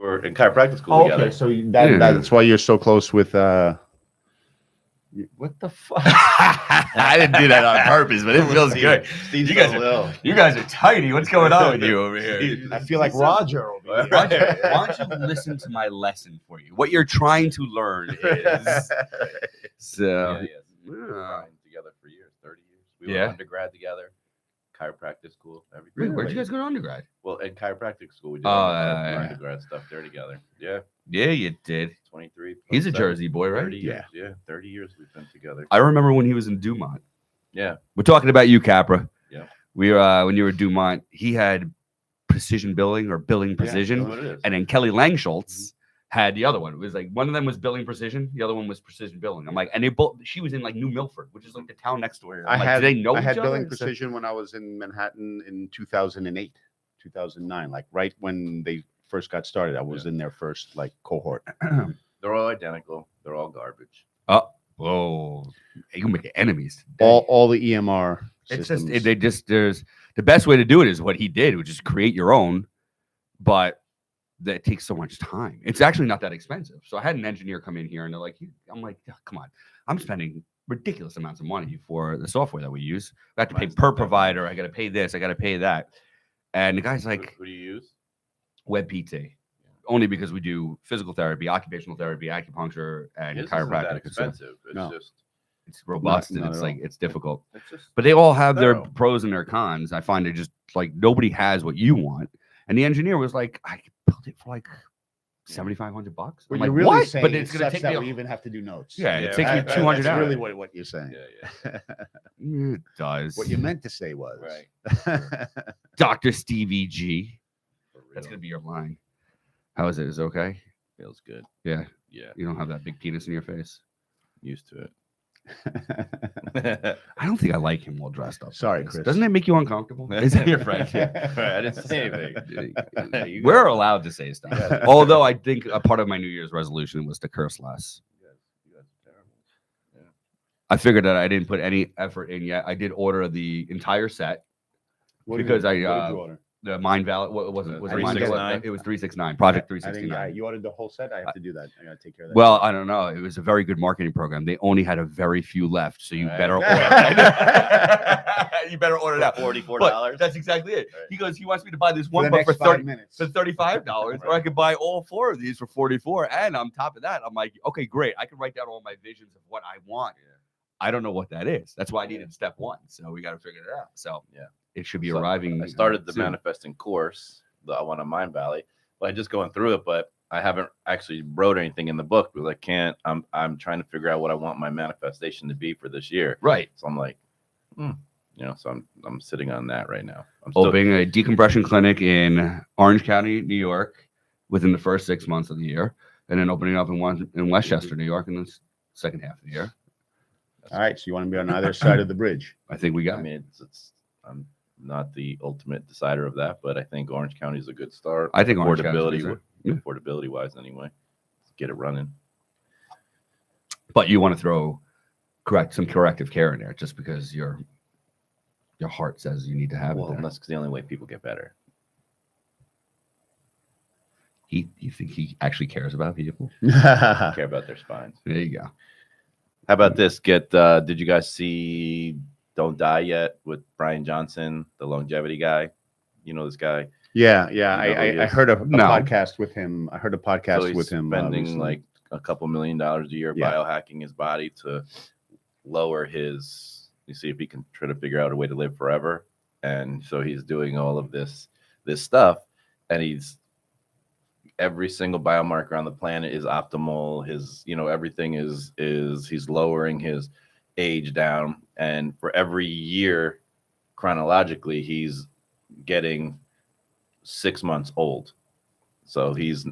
We're in chiropractic school together. Okay, so that's why you're so close with. What the fuck? I didn't do that on purpose, but it feels good. Steve's You guys so are- little. You guys are tiny. What's going on with you over here? I feel like Roger over here. Roger, why don't you listen to my lesson for you? What you're trying to learn is so. We've been trying together for years, 30 years. We Yeah. were undergrad together, chiropractic school, everything. Really? Where'd you guys go to undergrad? Well, in chiropractic school, we did Oh, our yeah. undergrad stuff there together. Yeah, Yeah, you did. 23. He's a 27, Jersey boy, right? 30 years. Yeah, 30 years we've been together. I remember when he was in Dumont. Yeah. We're talking about you, Capra. Yeah. We were when you were at Dumont. He had precision billing or billing precision, That's what it is. and then Kelly Langschultz had the other one. It was like one of them was billing precision, the other one was precision billing. I'm like, and they both. She was in like New Milford, which is like the town next door. I I'm like, had do they know I had each other? billing precision when I was in Manhattan in 2008, 2009, like right when they first got started. I was in their first like cohort. They're all identical. They're all garbage. Whoa, you can make enemies. All the EMR It's systems. just there's the best way to do it is what he did, which is create your own, but that takes so much time. It's actually not that expensive. So I had an engineer come in here and they're like, I'm like, "Yeah, come on, I'm spending ridiculous amounts of money for the software that we use. I have to pay Mine's per not that provider. I got to pay this. I got to pay that. And the guy's like, Who do you use? WebPT, only because we do physical therapy, occupational therapy, acupuncture, and His isn't that chiropractic. So expensive. It's No. just, it's robust Not and it's at like all. it's difficult. it's just. But they all have their thorough. pros and their cons. I find it just like nobody has what you want. And the engineer was like, I could build it for like $7,500. What I'm you're like, really what? saying But it it's gonna sucks take that me. we even have to do notes. Yeah, Yeah, it takes me that- 200 That's hours. really what you're saying. Yeah, It does. What you meant to say was Right. Dr. Stevie G. For real. That's gonna be your line. How is it? Is it okay? Feels good. Yeah. Yeah, You don't have that big penis in your face. used to it. I don't think I like him well dressed up. like Sorry, this. Chris. Doesn't it make you uncomfortable? Is that your friend? I didn't say anything. You We're guys- allowed to say stuff. guys- Although I think a part of my New Year's resolution was to curse less. You guys are terrible. I figured that I didn't put any effort in yet. I did order the entire set. What did Because you- I, what did you uh, order? The Mind Valley. What was it? Was it Mind 369? Valley? It was 369. Project I think 369. you ordered the whole set. I have to do that. I gotta take care of that. Well, I don't know. It was a very good marketing program. They only had a very few left, so you Right. better order that. You better order that. $44. But that's exactly it. Right. He goes, he wants me to buy this for one the book next for 5 30 minutes. for $35, or I could buy all 4 of these for 44. And on top of that, I'm like, okay, great. I can write down all my visions of what I want. I don't know what that is. That's why I needed step 1. So we got to figure it out. So Yeah. it should be So arriving. I started the soon. manifesting course, the one on Mind Valley, but I just going through it, but I haven't actually wrote anything in the book because I can't. I'm trying to figure out what I want my manifestation to be for this year. Right. So I'm like, so I'm sitting on that right now. I'm still, Opening a decompression clinic in Orange County, New York, within the first 6 months of the year, and then opening up in Westchester, New York, in the second half of the year. All right, so you want to be on either side of the bridge. I think we got. I mean, I'm not the ultimate decider of that, but I think Orange County is a good start. I think Orange County's a good affordability, start. Yeah. affordability wise, anyway. Get it running. But you want to throw some corrective care in there, just because your heart says you need to have Well, it there. that's the only way people get better. You think he actually cares about people? Care about their spines. There you go. How about this? Did you guys see Don't Die Yet with Brian Johnson, the longevity guy? You know this guy? Yeah. You know who he I is? heard a No. podcast with him. I heard a podcast So he's with him. spending recently. like a couple $1 million a year Yeah. biohacking his body to lower his. You see if he can try to figure out a way to live forever. And so he's doing all of this stuff, and every single biomarker on the planet is optimal. His, everything is he's lowering his age down, and for every year chronologically, he's getting 6 months old. So he's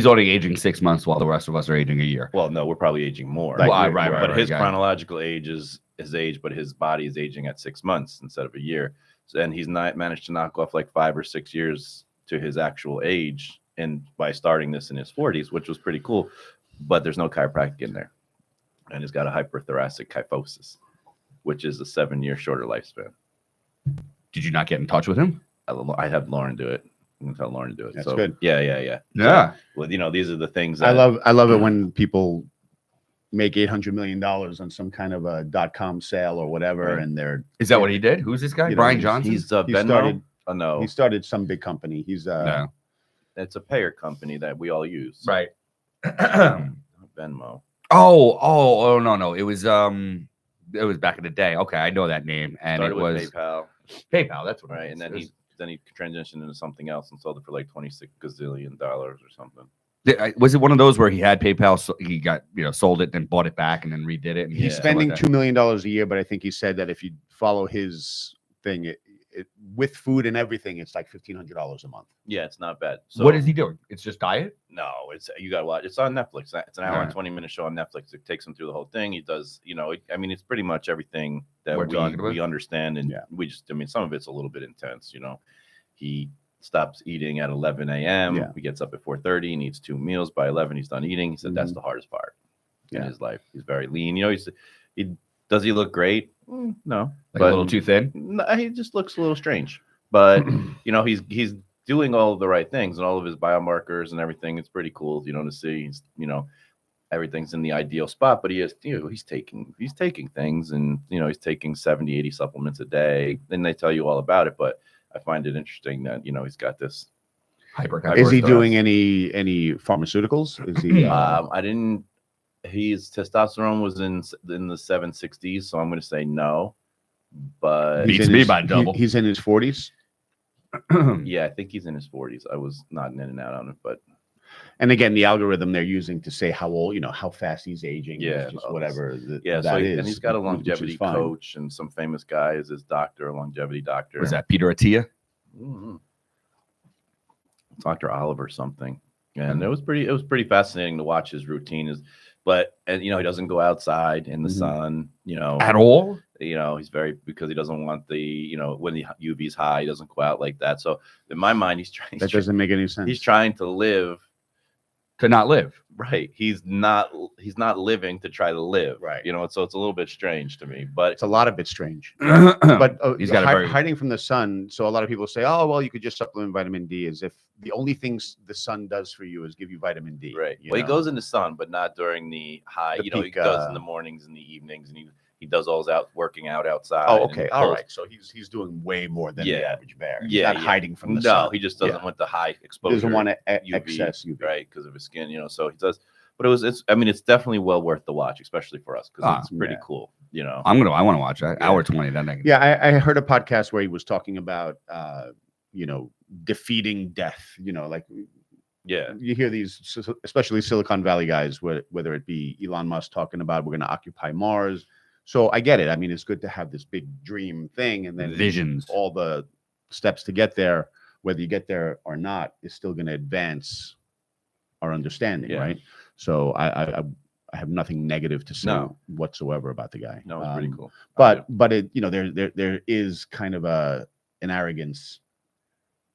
only aging 6 months while the rest of us are aging a year. well, no, we're probably aging more. Like, right, But his got it. chronological age is his age, but his body is aging at 6 months instead of a year. So, and he's not managed to knock off like 5 or 6 years to his actual age, and by starting this in his 40s, which was pretty cool. But there's no chiropractic in there, and he's got a hyperthoracic kyphosis, which is a 7-year shorter lifespan. Did you not get in touch with him? I had Lauren do it. I'm gonna tell Lauren to do it. That's so good. Yeah. Yeah. So, well, these are the things I that love it when people make $800 million on some kind of a .com sale or whatever, Right. and they're Is that what he did? Who's this guy? You know, Brian he's- Johnson? he's He Venmo. started- Oh no, he started some big company. He's no. it's a payer company that we all use. Right. Venmo. Oh, no. It was back in the day. Okay, I know that name. And Started it was with PayPal, PayPal. That's what it right? was. And then It was- he transitioned into something else and sold it for like $26 gazillion or something. was it one of those where he had PayPal, so he got sold it and bought it back and then redid it? And he's Yeah. spending something $2 million a year, but I think he said that if you follow his thing, with food and everything, it's like $1,500 a month. Yeah, it's not bad. So, what is he doing? It's just diet. No, it's you gotta watch. It's on Netflix. It's an hour and Alright. 20-minute show on Netflix. It takes him through the whole thing. He does, it's pretty much everything that We're talking about? we understand, and Yeah. we just, some of it's a little bit intense. He stops eating at 11 a.m. Yeah. He gets up at 4:30. He needs 2 meals by 11. He's done eating. He said that's the hardest part in Yeah. his life. He's very lean. Does he look great? No, Like a little too thin. no, he just looks a little strange. But he's doing all of the right things and all of his biomarkers and everything. It's pretty cool, to see. He's, everything's in the ideal spot. But he's taking things, and he's taking 70, 80 supplements a day. Then they tell you all about it. But I find it interesting that he's got this. Is he Hyper- doing any pharmaceuticals? Is he? I didn't. His testosterone was in the 760s, so I'm going to say no. But Beats in me his- by double. He's in his 40s. yeah, I think he's in his 40s. I was nodding in and out on it, but And again, the algorithm they're using to say how old, how fast he's aging, Yeah, is just no, whatever. yeah. that So is, and he's got a which is longevity fine. coach, and some famous guy is his doctor, a longevity doctor. Was that Peter Attia? Mhm. Dr. Oliver something, and it was pretty fascinating to watch his routine. He doesn't go outside in the Mhm. sun. At all? He's because he doesn't want the when the UV's high, he doesn't go out like that. So in my mind, he's That doesn't make any sense. he's trying to live To not live. right. He's not living to try to live. Right. So it's a little bit strange to me, but It's a lot of it strange. but But He's got a very- hiding from the sun. So a lot of people say, "Oh, well, you could just supplement vitamin D," as if the only things the sun does for you is give you vitamin D. right. you Well, he know? goes in the sun, but not during the high. The he peak, does in the mornings and the evenings, and he does all his working out outside. Oh, and okay, he all pulls- right. So he's doing way more than the Yeah. average bear. He's Yeah, not yeah. hiding from the No, sun. he just doesn't Yeah. want the high He exposure. doesn't want to UV, excess UV. right, because of his skin. So he does. But it's definitely well worth the watch, especially for us, because it's pretty yeah. cool. I want to watch that. Yeah. Hour 20. Then I can. Yeah, I heard a podcast where he was talking about, defeating death. Like Yeah. you hear these, especially Silicon Valley guys, whether it be Elon Musk talking about we're going to occupy Mars. So I get it. I mean, it's good to have this big dream thing, and then Visions. all the steps to get there, whether you get there or not, is still going to advance our understanding, Yeah. right? So I have nothing negative to say No. whatsoever about the guy. No, it's pretty cool. But it, there is kind of an arrogance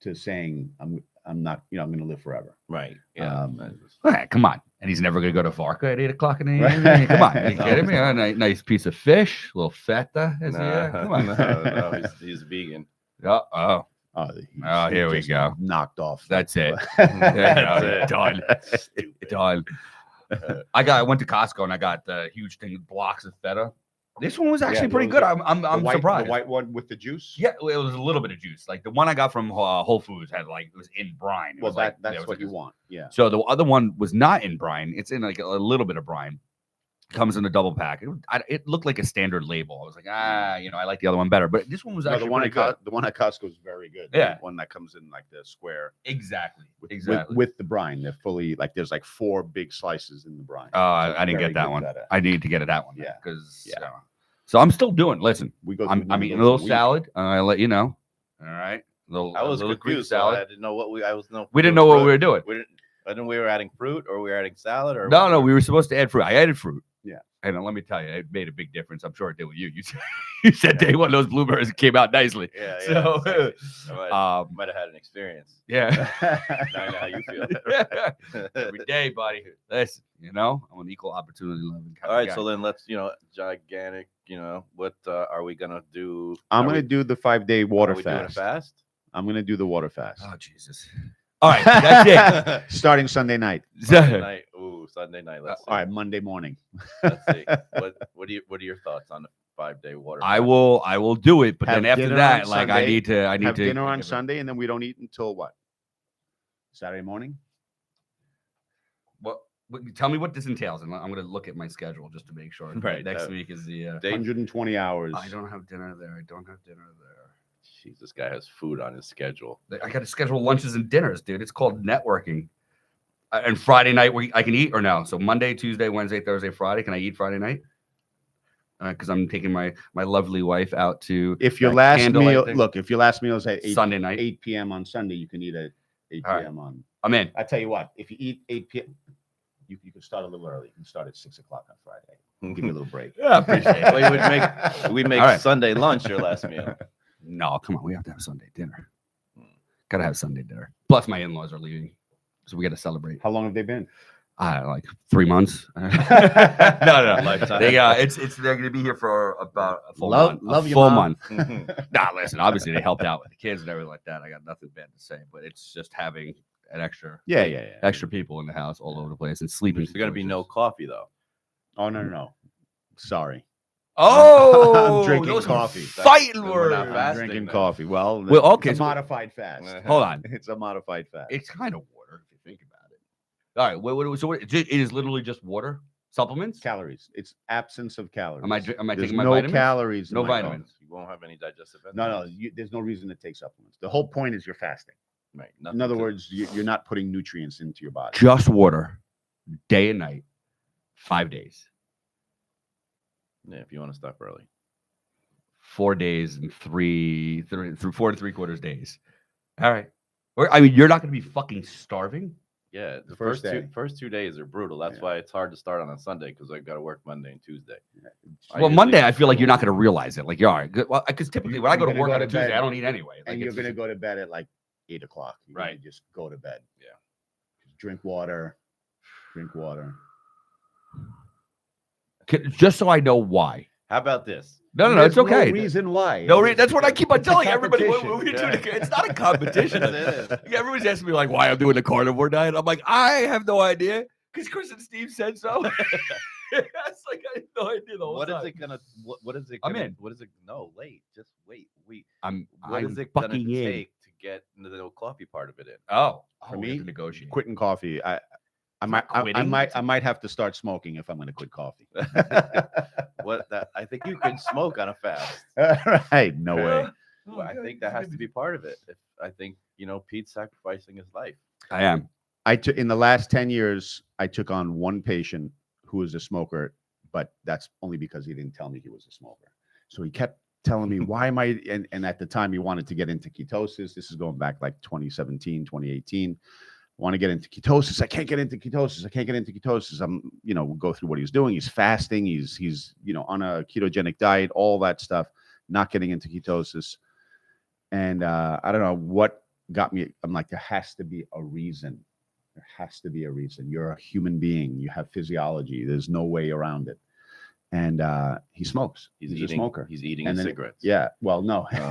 to saying I'm not, I'm going to live forever. Right. Yeah. Hey, come on. And he's never going to go to Varka at 8 o'clock in the Right. evening. Come on. Are you No. kidding me? A nice piece of fish, a little feta. Come on. no, he's vegan. Oh, here we just go. Knocked off. that's it. That's Yeah, it. done. Done. I went to Costco and I got the huge thing, blocks of feta. This one was actually pretty good. I'm surprised. The white one with the juice. Yeah, it was a little bit of juice. Like the one I got from Whole Foods had it was in brine. It Well, was like, that's it was what like you a- want. Yeah. So the other one was not in brine. It's in like a little bit of brine. Comes in a double pack. It looked like a standard label. I was like, I like the other one better. But this one was No, actually the one pretty at good. the one at Costco is very good. Yeah. The one that comes in like the square Exactly. with, Exactly. with the brine. They're fully there's like 4 big slices in the brine. I didn't Very get that good one. feta. I need to get that one. Yeah. Because Yeah. so I'm still doing. Listen, We go. I'm through eating a those little week. salad. I'll let you know. All right. I was little Greek confused. So salad. I didn't know what we We didn't know what we were doing. I didn't. We were adding fruit, or we were adding salad, or No, we were supposed to add fruit. I added fruit. Yeah. And let me tell you, it made a big difference. I'm sure it did with you. You said day one those blueberries came out nicely. Yeah. So, exactly. I um, might have had an experience. yeah. Now I know how you feel. Every day, buddy. Listen, I'm an equal opportunity loving kind All right, of guy. so then let's, gigantic. What are we gonna do? I'm Are gonna we- do the 5-day water are we doing a fast. fast? I'm gonna do the water fast. Oh Jesus! All right, that's it. Starting Sunday night. Sunday night. Ooh, Sunday night. Let's see. All right, Monday morning. Let's see. What are your thoughts on the 5-day water? I fast? will do it, but Have then after dinner that, on like I Sunday, need to Have dinner on give it- Sunday, and then we don't eat until what? Saturday morning. Tell me what this entails, and I'm going to look at my schedule just to make sure. Right, Next that- week is the. Day- 120 hours. I don't have dinner there. I don't have dinner there. Jeez, this guy has food on his schedule. I got to schedule lunches and dinners, dude. It's called networking. And Friday night, I can eat or no? So Monday, Tuesday, Wednesday, Thursday, Friday. Can I eat Friday night? Because I'm taking my lovely wife out to If your that last candlelight meal, thing. look, if your last meal is at 8, Sunday night. 8 p.m. on Sunday, you can eat at 8 All right. p.m. on. I'm in. I tell you what, if you eat 8 p.m., you can start a little early. You can start at 6 o'clock on Friday. Give you a little break. Yeah, appreciate it. Well, we make All right. Sunday lunch your last meal. No, come on. We have to have Sunday dinner. Gotta have Sunday dinner. Plus, my in-laws are leaving, so we got to celebrate. How long have they been? Like 3 months. no. Lifetime. They're gonna be here for about a full Love- month. love a your full mom. month. Nah, listen. Obviously, they helped out with the kids and everything like that. I got nothing bad to say, but it's just having an Yeah. extra people in the house all over the place and sleeping. There's gonna be no coffee though. Oh, no. Sorry. Oh, I'm drinking those are coffee. Fighting Then we're not words. fast. I'm Fasting drinking then. coffee. Well, Well, okay, it's a so- modified fast. Hold on. It's a modified fast. It's kind of water if you think about it. All right. So it is literally just water supplements. Calories. It's absence of calories. Am I There's taking my no vitamins? calories. in No my vitamins. coffee. You won't have any digestive enzymes. No. There's no reason to take supplements. The whole point is you're fasting. Right. In nothing other to- words, you're not putting nutrients into your body. Just water, day and night, 5 days, yeah, if you want to stop early. 4 days, and through 4 3/4 days. All right. I mean, you're not going to be fucking starving. Yeah, the first first day. 2 days are brutal. That's Yeah. why it's hard to start on a Sunday because I got to work Monday and Tuesday. I Well, usually Monday, just I feel like go- you're not going to realize it. Like, you're all right. Good. Well, because typically when I go You're to gonna work go on a to Tuesday, bed, I don't eat anyway. Like, And you're it's going to just- go to bed at like 8 o'clock. You're gonna Right. Just go to bed. Yeah. Just drink water. Drink water. Just so I know why. How about this? No, There's it's okay. No reason why. That's what I keep on It's a telling everybody. What competition. we're doing. Yeah. It's not a competition. It is. Yeah, everybody's asking me like why I'm doing the carnivore diet. I'm like, I have no idea because Chris and Steve said so. It's like I have no idea the whole What time. is it gonna? What is it? I'm Gonna, in. What is it? No, wait. Just wait. I'm What is I'm it gonna fucking in. take to get into the no coffee part of it in? Oh, For we have me, to negotiate. Quitting coffee. I not quitting. might have to start smoking if I'm going to quit coffee. I think you can smoke on a fast. Right? No way. Well, I think that has to be part of it. I think Pete's sacrificing his life. I am. In the last 10 years, I took on one patient who was a smoker, but that's only because he didn't tell me he was a smoker. So he kept telling me, why am I? And at the time, he wanted to get into ketosis. This is going back like 2017, 2018. Want to get into ketosis. I can't get into ketosis. I can't get into ketosis. We'll go through what he's doing. He's fasting. He's on a ketogenic diet, all that stuff, not getting into ketosis. And I don't know what got me. I'm like, there has to be a reason. There has to be a reason. You're a human being. You have physiology. There's no way around it. And he smokes. He's a smoker. He's eating And his then- cigarettes. Yeah. Well, no. Oh.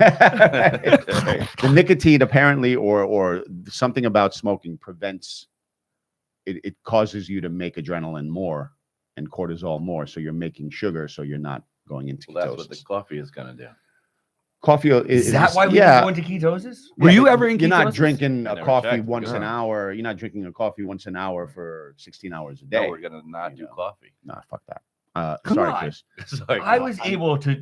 The nicotine apparently, or something about smoking prevents it. It causes you to make adrenaline more and cortisol more, so you're making sugar, so you're not going into Well, ketosis. that's what the coffee is gonna do. Coffee Is that why we yeah. go into ketosis? Were Yeah, you but ever in ketosis? You're not drinking I a never coffee checked. once an Yeah. hour. You're not drinking a coffee once an hour for 16 hours a No, day. we're gonna not You do know. coffee. Nah, fuck that. Come Sorry, on. Chris. Sorry, I no, was I'm- able to It's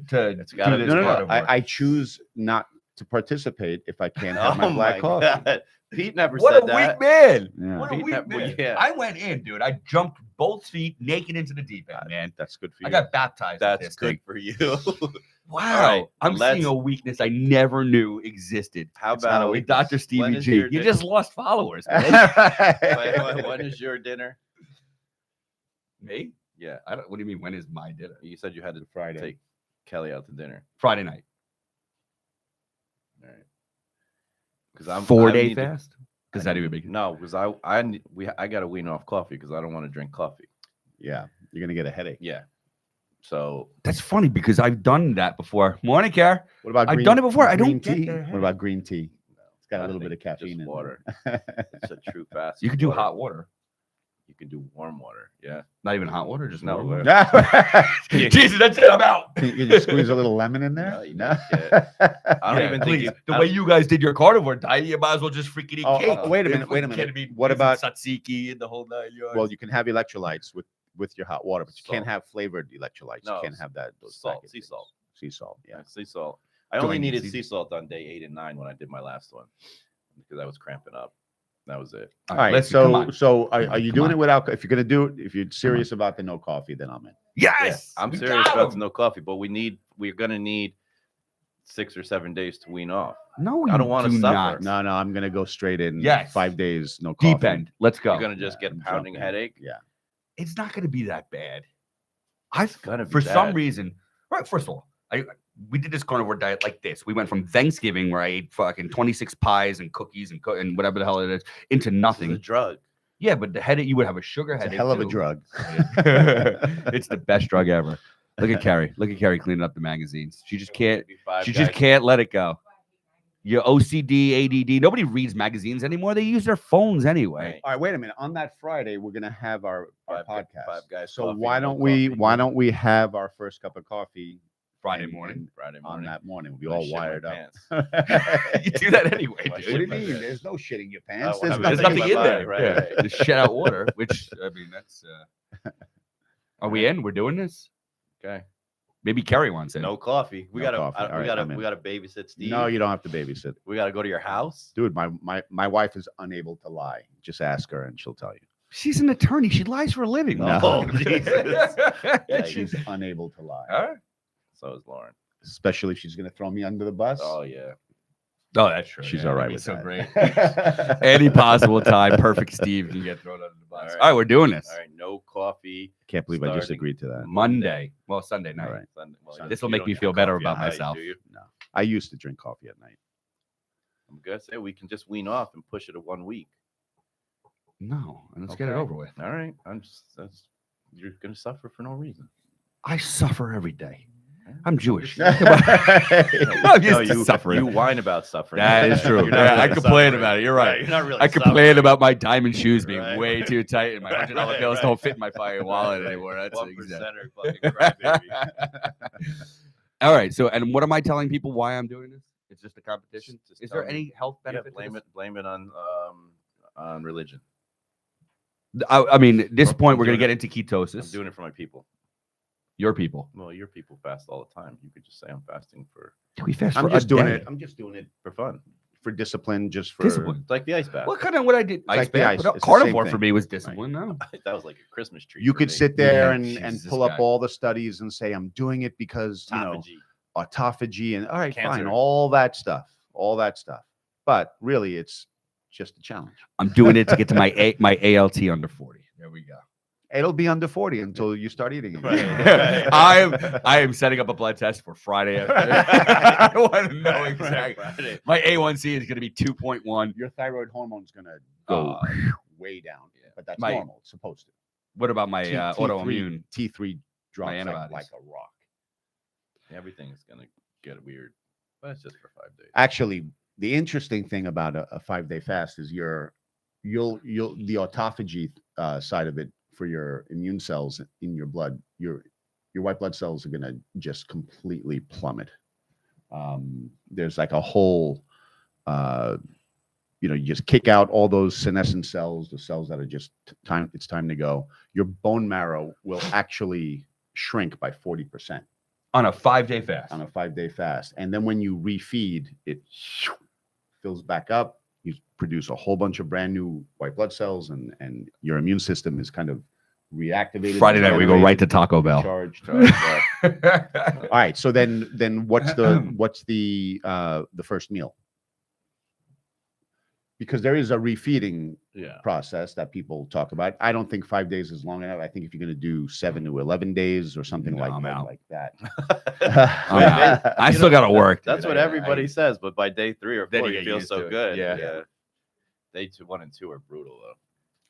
do gotta this be- No. carnivore. I choose not to participate if I can't have my Oh black my coffee. God. Pete never What said a that. weak man. Yeah. What a Pete weak never- man. yeah. I went in, dude. I jumped both feet naked into the deep end, man. That's good for you. I got baptized. at That's this good thing. for you. Wow. right, I'm let's- seeing a weakness I never knew existed. How It's not a about With weakness. Dr. When Stevie is G. your You di- just lost followers, man. when is your dinner? Me? Yeah, I don't. What do you mean? When is my dinner? you said you had to Friday. take Kelly out to dinner. Friday night. All right. Because I'm 4-day need to- fast. Does that even make it? No, because I got to wean off coffee because I don't want to drink coffee. Yeah, you're gonna get a headache. Yeah. So That's funny because I've done that before. Morning, Care. What about I've green, done it before. I green don't get tea? the What about green tea? It's got a I little bit of think just caffeine in water. there. It's a true fast. You could do hot water, You can do warm water. Yeah. not even hot water, just No, warm we're- water. Jesus, that's it. I'm out. Can you just squeeze a little lemon in there? No, you can't. I don't even think please. you. The I way don't- you guys did your carnivore diet, you might as well just freaking eat Oh, cake. oh, wait a minute, If wait a we minute. can't be What using about- tzatziki and the whole 9 yards? Well, you can have electrolytes with your hot water, but you can't Salt. have flavored electrolytes. No, You can't have that. Those salt, packet sea things. salt. Sea salt. Yeah. Yeah, sea salt. I Do only I need needed sea- sea salt on day 8 and 9 when I did my last one because I was cramping up. That was it. All right. listen, come So on. so are you Come doing on. it without? If you're gonna do it, if you're serious about the no coffee, then I'm in. Yes, I'm we serious got about the him. no coffee, but we're gonna need 6 or 7 days to wean off. No, I you don't wanna do suffer. not. No, I'm gonna go straight in. Yes. 5 days, no coffee. Deep end. Let's go. You're gonna just Yeah, get I'm pounding jumping. headache. Yeah. It's not going to be that bad. Gonna be For some bad. reason, right? First of all, we did this carnivore diet like this. We went from Thanksgiving where I ate fucking 26 pies and cookies and and whatever the hell it is into This is a nothing. drug. Yeah, but the headache, you would have a sugar It's a headache. hell of a too. drug. It's the best drug ever. Look at Carrie. Look at Carrie cleaning up the magazines. She just can't. Maybe 5 She just guys. can't let it go. Your OCD, ADD. Nobody reads magazines anymore. They use their phones anyway. Right. All right, wait a minute. On that Friday, we're gonna have our Five podcast. guys So coffee, why no don't we coffee. why don't we have our first cup of coffee Friday and- morning. and Friday on morning. that morning? We'll be I all shit my wired up. pants. What You do that anyway, Why dude. do you my mean? pants. There's no shit in your pants. well, There's nothing nothing in in my there. body, right, Yeah. right. Just shit out water, which I mean, that's. Are we in? We're doing this. Okay. Maybe Kerry wants it. No coffee. We No gotta. coffee. All right, I'm in. We gotta babysit Steve. No, you don't have to babysit. We gotta go to your house. Dude, my wife is unable to lie. Just ask her and she'll tell you. She's an attorney. She lies for a living. No. Oh, Jesus. Yeah, She's unable to lie. All right. So is Lauren. Especially if she's gonna throw me under the bus. Oh yeah. Oh, that's true. She's Yeah, all right that'd be with so that. great. Any possible time, perfect Steve can get thrown under the bus. All right. All right, we're doing this. All right. No coffee. Can't believe I just Starting agreed to that. Monday. Well, Sunday night. All right. Sunday. Well, Sunday. This will you make don't me have feel better coffee about at night, myself. do you? No, I used to drink coffee at night. I'm gonna say we can just wean off and push it to 1 week. No, and let's get it Okay. over with. All right. You're gonna suffer for no reason. I suffer every day. I'm Jewish. No, I'm used to you suffering. You whine about suffering. That is true. You're not Yeah, I really complain suffering. about it. You're right. You're not really. I complain suffering. about my diamond shoes being Right. way too tight and my $100 Right, bills right. don't fit in my fucking wallet Right. anymore. That's 1% exactly. fucking crybaby. All right. So, and what am I telling people why I'm doing this? It's just a competition. Just Is there tell me. any health Yeah, benefit? to blame this? it. Blame it on religion. I mean, at this I'm point, we're going to doing get into I'm ketosis. doing it for my people. Your people. Well, your people fast all the time. You could just say I'm fasting for We fast I'm for a just doing day. it. I'm just doing it fun. for discipline, just for Discipline. It's like the ice bath. What kind of what I did? like Ice the bath? ice. But It's the same carnivore for thing. me was discipline. No. That was like a Christmas tree. You for could me. sit there Yeah, and Jesus, pull this up guy. all the studies and say, I'm doing it because, you know, Autophagy. autophagy and all right, fine, Cancer. all that stuff. But really, it's just a challenge. I'm doing it to get to my ALT under 40. There we go. It'll be under 40 until you start eating Right. again. I am setting up a blood test for Friday. I want to know exactly. Friday. My A1C is going to be 2.1. Your thyroid hormone's going to go way down, yeah. but that's My- normal. It's supposed to. What about my T3 autoimmune? T3 drops like antibodies. a rock. Everything's gonna get weird, but it's just for 5 days. Actually, the interesting thing about a 5-day fast is the autophagy side of it for your immune cells in your blood, your white blood cells are going to just completely plummet. There's like a whole, you just kick out all those senescent cells, the cells that are just it's time to go. Your bone marrow will actually shrink by 40% On a 5-day fast. on a 5-day fast. And then when you refeed, it fills back up. You produce a whole bunch of brand new white blood cells, and your immune system is kind of reactivated. Friday night, we go right to Taco Bell. charged. All right. So then what's the first meal? Because there is a refeeding Yeah. process that people talk about. I don't think 5 days is long enough. I think if you're going to do 7 to 11 days or something No, I'm out. like that. I'm out. I still got to work. That's dude. what I- everybody says, but by day 3 or Then 4, you you get feel used to so it. good. Yeah. Day 1 and 2 are brutal though.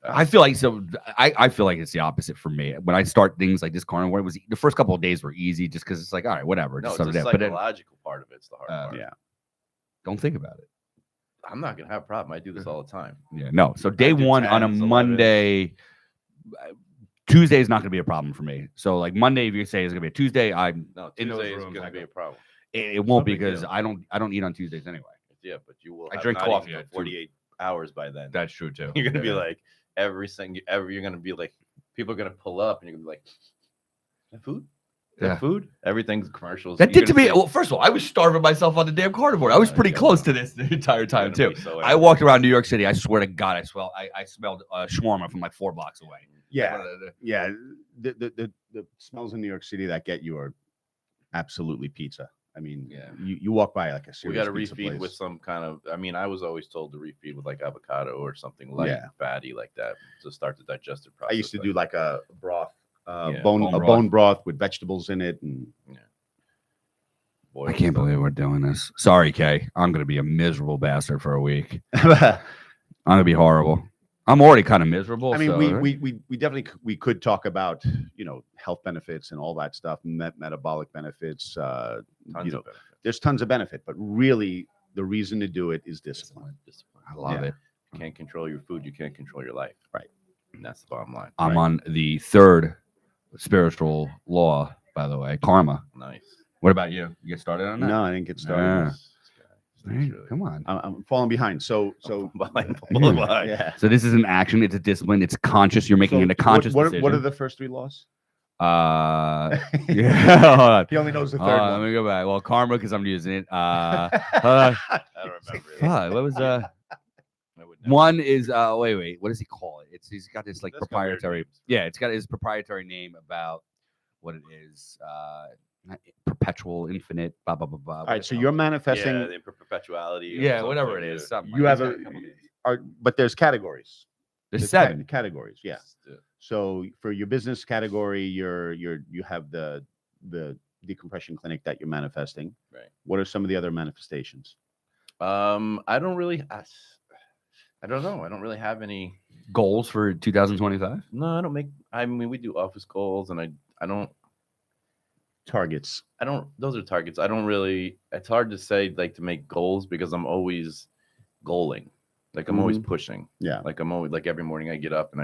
I feel like I feel like it's the opposite for me. When I start things like this carnivore, the first couple of days were easy just because it's like, all right, whatever. No, Just it's start the it out. But then, psychological part of it's the hard part. Yeah. don't think about it. I'm not gonna have a problem. I do this all the time. Yeah, no. So day do one on a 10s, 11s. Monday, Tuesday is not going to be a problem for me. So like Monday, if you say it's going to be a Tuesday, I'm No, in those Tuesday is rooms, gonna I be go- a problem. it won't no be big because deal. I don't eat on Tuesdays anyway. Yeah, but you will. I have drink not coffee eaten at for 2. 48 hours by then. That's true too. You're gonna be Yeah. like you're gonna be like, people are gonna pull up and you're gonna be like, that food? Yeah. That food? Everything's commercials. That You're did to gonna me. see- Well, first of all, I was starving myself on the damn carnivore. I was pretty Yeah. close to this the entire you're time gonna too. be so I angry. walked around New York City. I swear to God, I smelled shawarma from like 4 blocks away. Yeah, Like, one of the- yeah. The smells in New York City that get you are absolutely pizza. I mean, Yeah. you walk by like a We got to serious pizza refeed with place. some kind of. I mean, I was always told to refeed with like avocado or something light, Yeah. fatty like that to start the digestive process. I used to like do like a broth, Yeah, bone broth. bone broth with vegetables in it, and boiled I can't stuff. believe we're doing this. Sorry, Kay. I'm gonna be a miserable bastard for a week. I I'm gonna be horrible. I'm already kind of miserable. mean, so, we definitely we could talk about health benefits and all that stuff, metabolic benefits. Tons You know, of benefits. there's tons of benefit, but really the reason to do it is discipline. Discipline. I love Yeah. it. You can't control your food. You can't control your life. Right. And that's the bottom line. I'm Right. on the 3rd spiritual law, by the way, karma. Nice. What about you? You get started on that? No, I didn't get started. Yeah. This guy. Hey, He's really- come on. I'm falling behind. So behind. yeah. So this is an action. It's a discipline. It's conscious. You're making So a conscious what decision. are the first 3 laws? Yeah. Hold on. He only knows the Hold third on, one. let me go back. Well, karma because I'm using it. I don't remember. it. Fuck, what was I would never- one is wait, what does he call it? He's got this like That's got weird proprietary. names. Yeah, it's got his proprietary name about what it is. Not perpetual, infinite, blah blah blah blah. All right, so you're manifesting. Yeah, the perpetuality. or yeah, whatever something, it is. yeah. Something You like have that. a, but there's categories. There's ca- 7. categories. Yeah. Yeah. So for your business category, you have the decompression clinic that you're manifesting. Right. What are some of the other manifestations? I don't really. I don't know. I don't really have any. Goals for 2025. No, I don't make. I mean, we do office goals, and I don't. Targets. Those are targets. I don't really. It's hard to say like to make goals because I'm always goaling. Like I'm always pushing. Yeah. Like I'm always like every morning I get up and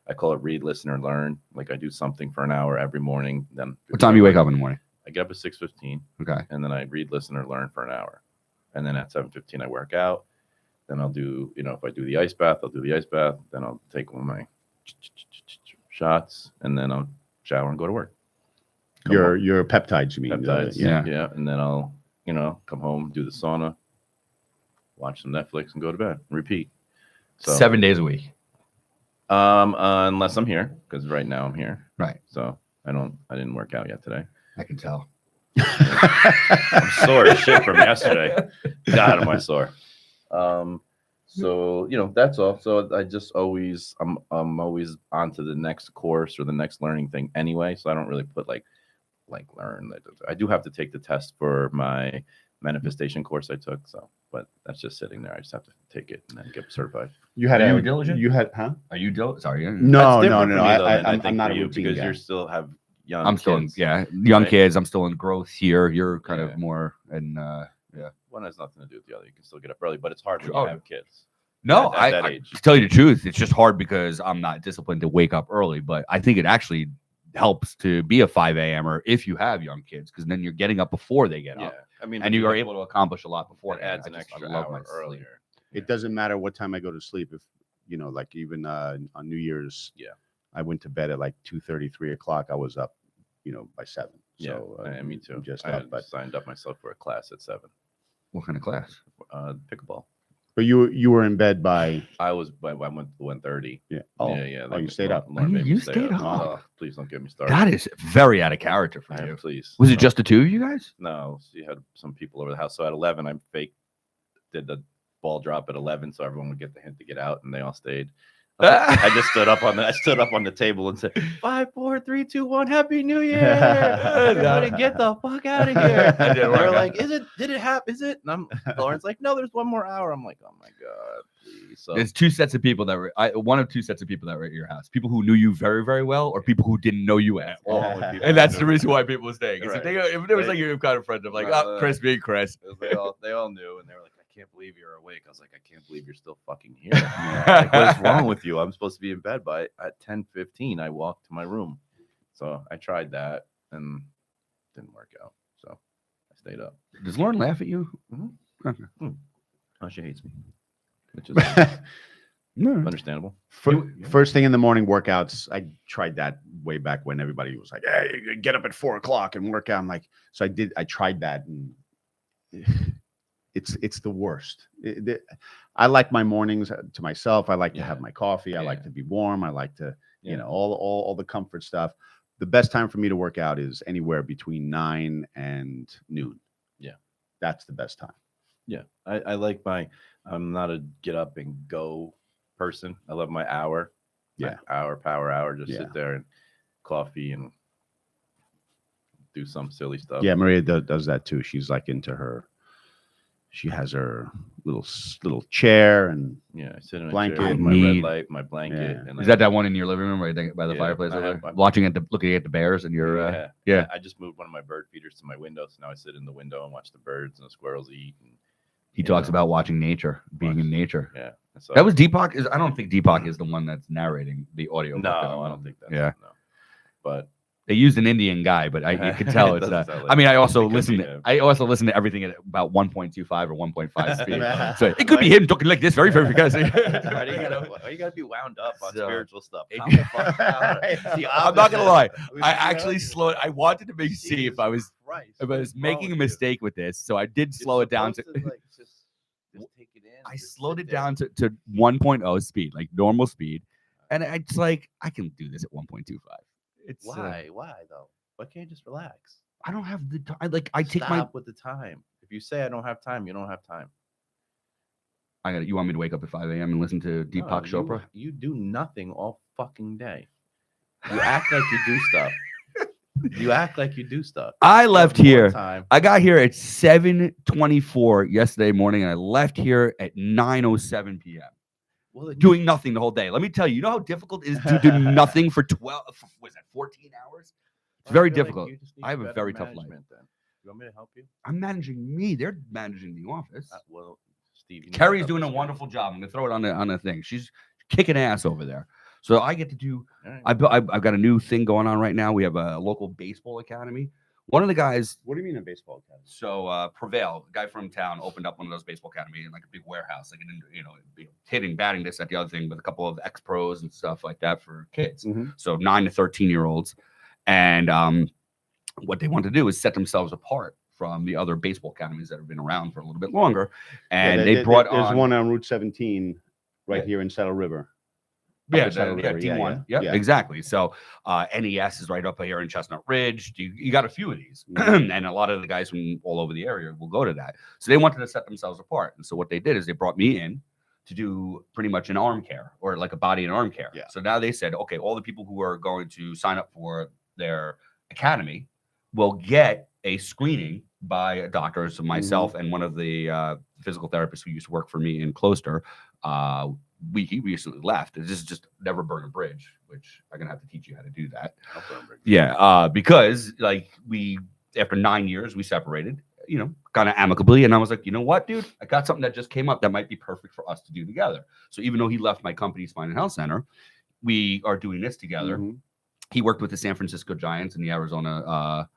I call it read, listen, or learn. Like I do something for an hour every morning. Then What time you wake up in the morning? I get up at 6:15, Okay. and then I read, listen, or learn for an hour, and then at 7:15 I work out. Then I'll do if I do the ice bath, I'll do the ice bath. Then I'll take one of my shots, and then I'll shower and go to work. Come home. Your peptides, you mean? Peptides, yeah. yeah, and then I'll come home, do the sauna, watch some Netflix, and go to bed. Repeat. So 7 days a week. unless I'm here, because right now I'm here. Right. So I didn't work out yet today. I can tell. I'm sore as shit from yesterday. God, am I sore. So that's all. So I just always I'm always on to the next course or the next learning thing anyway. So I don't really put like learn. I do have to take the test for my manifestation course I took. So, but that's just sitting there. I just have to take it and then get certified. You had Are you a diligent? You had Are you sorry? No, That's no, different no. for me, though, than I I'm think not for a you routine because guy. you still have young. I'm still in, kids. young right? kids. I'm still in growth here. You're kind Yeah. of more and One has nothing to do with the other. You can still get up early, but it's hard when Oh, you have kids. no, At that I age. to tell you the truth, it's just hard because I'm not disciplined to wake up early. But I think it actually helps to be a 5 a.m.er if you have young kids, because then you're getting up before they get Yeah, up, I mean, and you are able to accomplish a lot before. It adds an extra hour earlier. It doesn't matter what time I go to sleep. If like even on New Year's, Yeah. I went to bed at like 2:30, 3 o'clock. I was up, by 7. Yeah, So me too. Just I up, had but signed up myself for a class at 7. What kind of class? Pickleball. you were in bed by I went to 1:30. yeah. Yeah. Oh, you stayed up. You stayed up. Please don't get me started. That is very out of character for you. Please. Was it No. just the two of you guys? No, she had some people over the house. So at 11, I did the ball drop at 11, so everyone would get the hint to get out, and they all stayed. I just stood up on the table and said, 5, 4, 3, 2, 1, Happy New Year! Everybody, get the fuck out of here! That didn't work They're out. like, Did it happen? Is it? And Lauren's like, no, there's one more hour. I'm like, oh my god, please. So There's two sets of people that were one of two sets of people that were at your house. People who knew you very, very well, or people who didn't know you at all. all the people And that's that the knew- reason why people were staying. 'Cause Right. if it was like your kind of friend, I'm like, No, oh, Chris, being Chris. they all knew, and they were like, I can't believe you're awake. I was like, I can't believe you're still fucking here. Like, what is wrong with you? I'm supposed to be in bed by at 10:15. I walked to my room. So I tried that and didn't work out. So I stayed up. Does Lauren laugh at you? Oh, she hates me, which is No. understandable. First thing in the morning workouts, I tried that way back when everybody was like, "Hey, you get up at 4 o'clock and work out." I'm like, so I tried that, and it's the worst. I like my mornings to myself. I like to have my coffee. I like to be warm. I like to, you know, all the comfort stuff. The best time for me to work out is anywhere between 9 and noon. Yeah, that's the best time. Yeah, I like I'm not a get up and go person. I love my hour. Yeah. Power hour. Just sit there and coffee and do some silly stuff. Yeah, Maria does that too. She's like into her. She has her little chair and I sit in a blanket. chair with my red light, my blanket. Yeah. And Is that one in your living room right there by the fireplace over there? Looking at the bears and your I just moved one of my bird feeders to my window, so now I sit in the window and watch the birds and the squirrels eat. And, he talks about watching nature, being in nature. Yeah. So, that was Deepak. I don't think Deepak is the one that's narrating the audio. No, I don't think that's Yeah. No. But they used an Indian guy, but you could tell it's doesn't sound like I mean, I it. also It could listen be to him. everything at about 1.25 or 1.5 speed. So it could be him talking like this, very because. Why do you gotta be wound up on So, spiritual stuff? it- Calm the fuck down. The I'm not gonna lie. opposite. I actually slowed. I wanted to see if I was Christ, if I what was is wrong making a with you? mistake with this, so I did You're slow it down to. supposed like, just take it in. I just slowed sit it there. down to 1.0 speed, like normal speed, and it's like I can do this at 1.25. It's Why? Why though? Why can't you just relax? I don't have the time. Like I take Stop with the time. If you say I don't have time, you don't have time. You want me to wake up at 5 a.m. and listen to Deepak No, Chopra? You do nothing all fucking day. You act like you do stuff. You act like you do stuff. I You left have more here. time. I got here at 7:24 yesterday morning, and I left here at 9:07 p.m. Well, then doing nothing the whole day. Let me tell you, you know how difficult it is to do nothing for 14 hours? It's I very feel like difficult. you just need I have a better very tough life. management then. You want me to help you? I'm managing me. They're managing the office. Well, Steve. You need to Carrie's help doing a us here. wonderful job. I'm gonna throw it on the thing. She's kicking ass over there. So I get to do. All right. I've got a new thing going on right now. We have a local baseball academy. One of the guys. What do you mean a baseball academy? So Prevail, the guy from town, opened up one of those baseball academy in like a big warehouse, like hitting, batting, this, that, the other thing, with a couple of ex-pros and stuff like that for kids. Mhm. So 9 to 13-year-olds, and what they want to do is set themselves apart from the other baseball academies that have been around for a little bit longer. And Yeah, they brought there's on one on Route 17 right Yeah. here in Saddle River. Yeah, Saddle River, yeah, D1. yeah, Yeah, yeah. exactly. So NES is right up here in Chestnut Ridge. You got a few of these. Mhm. And a lot of the guys from all over the area will go to that. So they wanted to set themselves apart. And so what they did is they brought me in to do pretty much an arm care, or like a body and arm care. Yeah. So now they said, okay, all the people who are going to sign up for their academy will get a screening by a doctor. So myself and one of the physical therapists who used to work for me in Closter, he recently left. This is just never burn a bridge, which I'm gonna have to teach you how to do that. I'll burn bridges. Yeah, because like after 9 years we separated, kind of amicably, and I was like, you know what, dude, I got something that just came up that might be perfect for us to do together. So even though he left my company, Spine and Health Center, we are doing this together. Mhm. He worked with the San Francisco Giants and the Arizona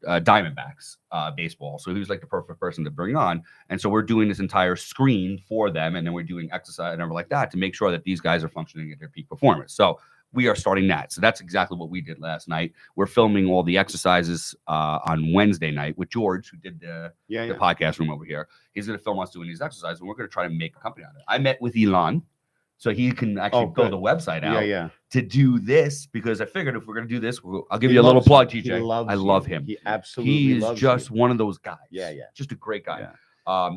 Diamondbacks baseball. So he was like the perfect person to bring on. And so we're doing this entire screen for them. And then we're doing exercise and everything like that to make sure that these guys are functioning at their peak performance. So we are starting that. So that's exactly what we did last night. We're filming all the exercises on Wednesday night with George, who did the podcast room over here. He's going to film us doing these exercises, and we're going to try to make a company out of it. I met with Elon so he can actually build a website out to do this, because I figured if we're going to do this, I'll give you a little plug, TJ. I love him. He absolutely He is loves just you. one of those guys. Yeah, yeah. Just a great guy. Yeah.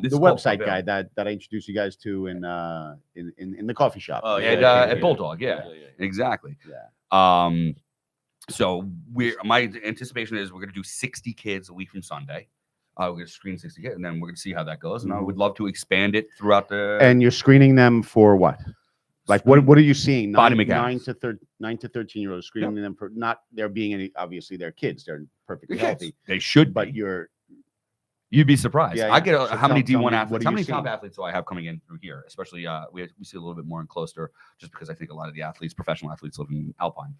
This The is called website Prevail. guy that I introduced you guys to in the coffee shop. Oh, And, yeah, at Bulldog, yeah. Exactly. Yeah. So my anticipation is we're going to do 60 kids a week from Sunday. We're going to screen 60 kids, and then we're going to see how that goes. And I would love to expand it throughout the. And you're screening them for what? Like what are you seeing? Body 9 mechanics. to 13-year-olds screening them for not there being any. Obviously, they're kids. They're perfectly healthy. They should, But be. you're You'd be surprised. Yeah, I yeah. get So how many tell D1 me, athletes, what are how you many top seeing? athletes do I have coming in through here? Especially we see a little bit more in Closter, just because I think a lot of the athletes, professional athletes, live in Alpine.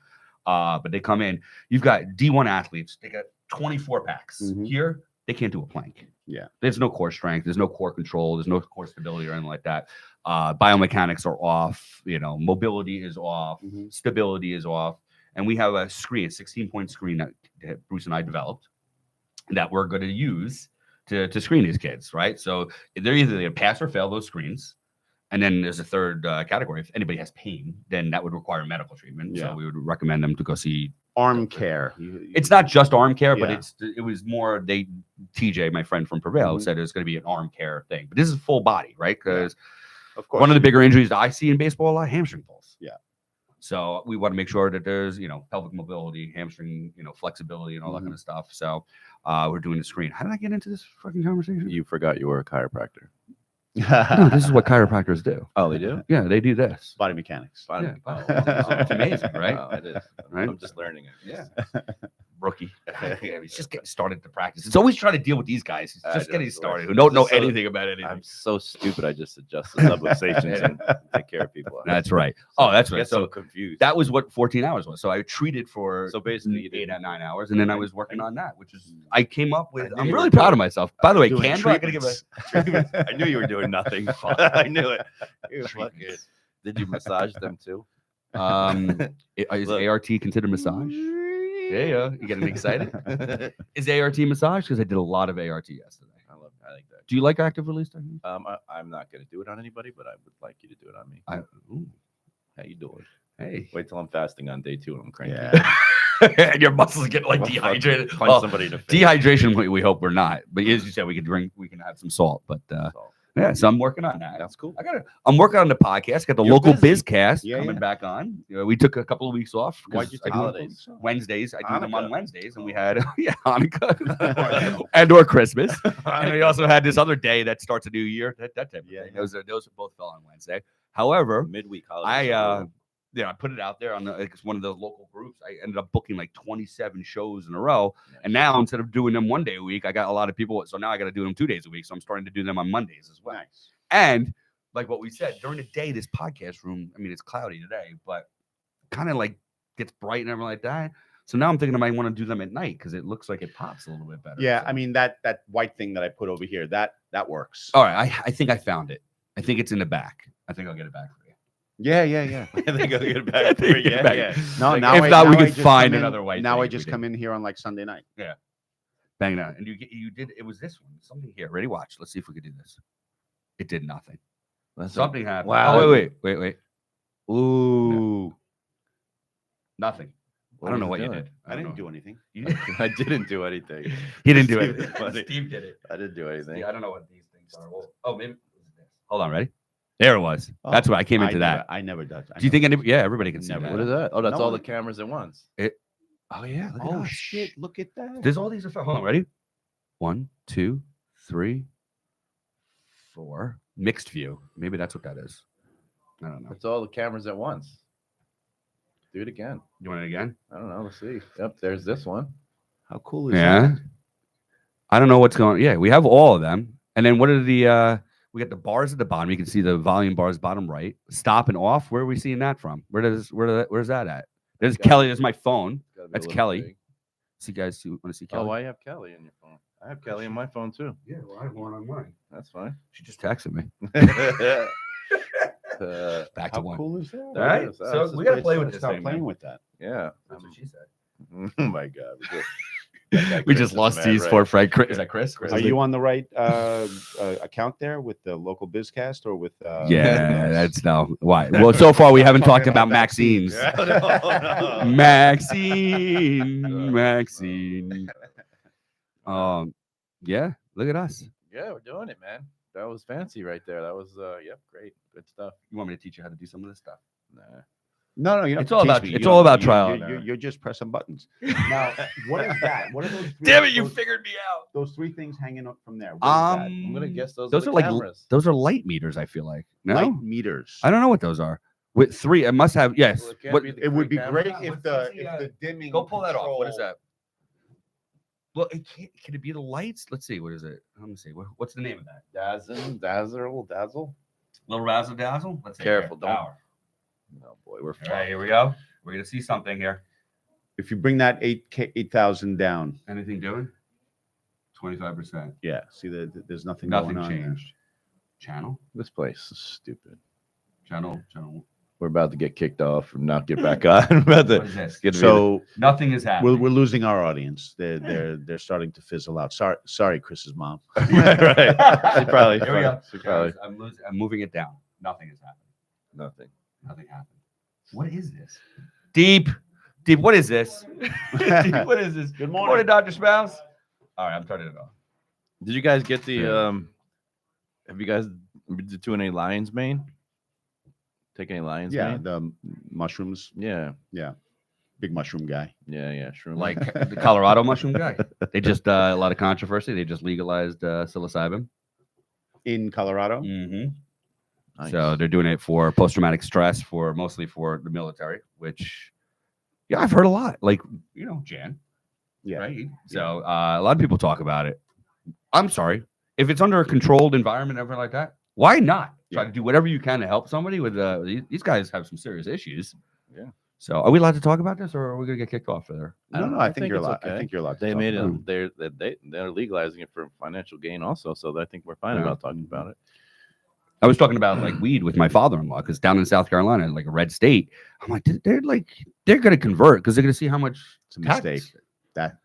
But they come in. You've got D1 athletes. They got 24 packs. Mhm. Here, they can't do a plank. Yeah. There's no core strength. There's no core control. There's no core stability or anything like that. Biomechanics are off. Mobility is off. Mhm. Stability is off. And we have a screen, a 16-point screen that Bruce and I developed that we're going to use to screen these kids, right? So they're either they pass or fail those screens. And then there's a third category. If anybody has pain, then that would require medical treatment. Yeah. So we would recommend them to go see. Arm care. It's not just arm care, but Yeah. it was more TJ, my friend from Prevail, Mhm. said it was going to be an arm care thing. But this is full body, right? Because Of course. one of the bigger injuries that I see in baseball, a lot of hamstring pulls. Yeah. So we want to make sure that there's, pelvic mobility, hamstring, flexibility, and all that Mhm. kind of stuff. So we're doing the screen. How did I get into this fucking conversation? You forgot you were a chiropractor. No, this is what chiropractors do. Oh, they do? Yeah, they do this. Body mechanics. Fine. Yeah. Oh, It's amazing, right? Oh, it is. Right? I'm just learning it. Yeah. Rookie. Yeah, he's just getting started to practice. It's always trying to deal with these guys. He's I just know, getting it's the started, worst. who don't know Just so- anything about anything. I'm so stupid. I just adjust the subluxations and take care of people. That's right. Oh, that's I right. get so So confused. that was what 14 hours was. So I treated for So basically, you 8 did or 9 hours, and then I was working on that, which is Mm. I came up with. knew I'm you really were proud doing- of myself. By the way, Doing Canva, I gotta give a treatments. I knew you were doing nothing. I knew it. You fucking- treatments. Did you massage them too? Is Look. ART considered massage? Yeah, you getting excited? Is ART massage? Because I did a lot of ART yesterday. I like that. Do you like active release technique? I'm not gonna do it on anybody, but I would like you to do it on me. How you doing? Hey. Wait till I'm fasting on day 2 and I'm cranky. Yeah. And your muscles get like Well, fuck, dehydrated. Punch Well, somebody in the face. dehydration, we hope we're not. But as you said, we can add some salt. But That's all. yeah, so I'm working on that. That's cool. I'm working on the podcast. Got the You're local busy. BizCast Yeah, coming yeah. back on. We took a couple of weeks off. Why'd you 'cause take I do holidays? Wednesdays. I do them on Hanukkah. Wednesdays, and we had Hanukkah and or Christmas, and we also had this other day that starts a new year. That type of Yeah, thing. yeah. Those both fell on Wednesday. However, Midweek holidays. I put it out there on one of the local groups. I ended up booking like 27 shows in a row. And now instead of doing them one day a week, I got a lot of people. So now I got to do them 2 days a week. So I'm starting to do them on Mondays as well. Nice. And like what we said during the day, this podcast room, I mean, it's cloudy today, but kind of like gets bright and everything like that. So now I'm thinking I might want to do them at night because it looks like it pops a little bit better. Yeah, So- I mean that white thing that I put over here, that works. all right. I think I found it. I think it's in the back. I think I'll get it back for you. Yeah, yeah, yeah. I think I'll get it I back. think for you. I'll Yeah, get it yeah. back. No, Like, now if I- not, we now could I just find come in- another white Now thing I if just we come did. in here on like Sunday night. Bang it out. And you did, it was this one. Something here. Ready? Watch. Let's see if we could do this. It did nothing. That's Something happened. Wow. Oh, wait. Ooh. Nothing. I don't know what you did. I didn't do anything. You I didn't do anything. He didn't do Steve it. did funny. Steve did it. I didn't do anything. I don't know what these things are. Well, oh, maybe. Hold on. Ready? There it was. Oh, That's what I came into that. I never did. Do you think any? Yeah, everybody can see Never. that. What is that? Oh, that's No all the one- cameras at once. Oh yeah. Look at Oh us. shit! Look at that. There's all these effects. Hold on. Ready? 1, 2, 3, 4. Mixed view. Maybe that's what that is. I don't know. It's all the cameras at once. Do it again. You want it again? I don't know. Let's see. Yep, there's this one. How cool is Yeah. that? I don't know what's going. Yeah, we have all of them. And then what are the? We got the bars at the bottom. You can see the volume bars bottom right. Stop and off. Where are we seeing that from? Where's that at? There's Got it. Kelly. There's my phone. Gotta be a That's little Kelly. big. See guys want to see Oh, Kelly? why you have Kelly in your phone? I have Kelly in my phone too. Yeah, well, I have one on mine. That's fine. She just texted me. Back to How one. cool is that? All right. is. So This is we gotta great play stuff. with this Start thing. playing Man. with that. Yeah. That's what she said. Oh my God. We just lost these for Frank. Is that Chris? Chris. Are you on the right account there with the local BizCast or with? Yeah, that's no. Why? Well, so far we haven't talked about Maxine's. Maxine. Yeah. Look at us. Yeah, we're doing it, man. That was fancy right there. That was yep, great. Good stuff. You want me to teach you how to do some of this stuff? Nah. No, you don't It's have all to teach about- me. it's You don't- all about you- trial you- and error. You're just pressing buttons. Now, what is that? What are those? Damn it! You those, figured me out. those 3 things hanging up from there. What is that? I'm gonna guess those Those are are the like cameras. those are light meters. I feel like no. Light meters. I don't know what those are. With 3, it must have yes. Well, it can't What, be the It would be camera. great Yeah, if what's the the, dimming. go pull that off. What is control- that? Well, can it be the lights? Let's see. What is it? Let me see. What's the name of that? Dazzle. Little razzle dazzle. Let's see. Careful, Here, don't- power. Oh boy, we're All right, here we go. We're gonna see something here. If you bring that 8,000 down, Anything doing? 25%. yeah. See, there's nothing Nothing going on there. changed. Channel. This place is stupid. Channel. We're about to get kicked off and not get back on. We're about What to is this? get So Nothing is happening. we're losing our audience. They're starting to fizzle out. Sorry, Chris's mom. right. She probably. Here we go. She probably I'm moving it down. Nothing is happening. nothing. Nothing happened. What is this? Deep. What is this? Deep, what is this? Good Morning, Dr. Spouse. All right, I'm turning it off. Did you guys get the? Yeah. Have you guys been doing any lion's mane? Take any lion's Yeah, mane? the mushrooms. Yeah. Big mushroom guy. Yeah. Shroom. Like the Colorado mushroom guy. They just a lot of controversy. They just legalized psilocybin. In Colorado. Mm-hmm. Nice. So they're doing it for post-traumatic stress, for mostly for the military. Which, yeah, I've heard a lot. Like Jan. Yeah. Right. So a lot of people talk about it. I'm sorry. If it's under a controlled environment, everything like that, why not try Yeah. to do whatever you can to help somebody with these guys have some serious issues. Yeah. So are we allowed to talk about this, or are we gonna get kicked off there? No, I think you're it's allowed. okay. I think you're allowed. to They talk made about it. They're legalizing it for financial gain also. So I think we're fine Yeah. about talking about it. I was talking about like weed with my father-in-law because down in South Carolina, like a red state, I'm like, they're gonna convert because they're gonna see how much It's a tax- mistake.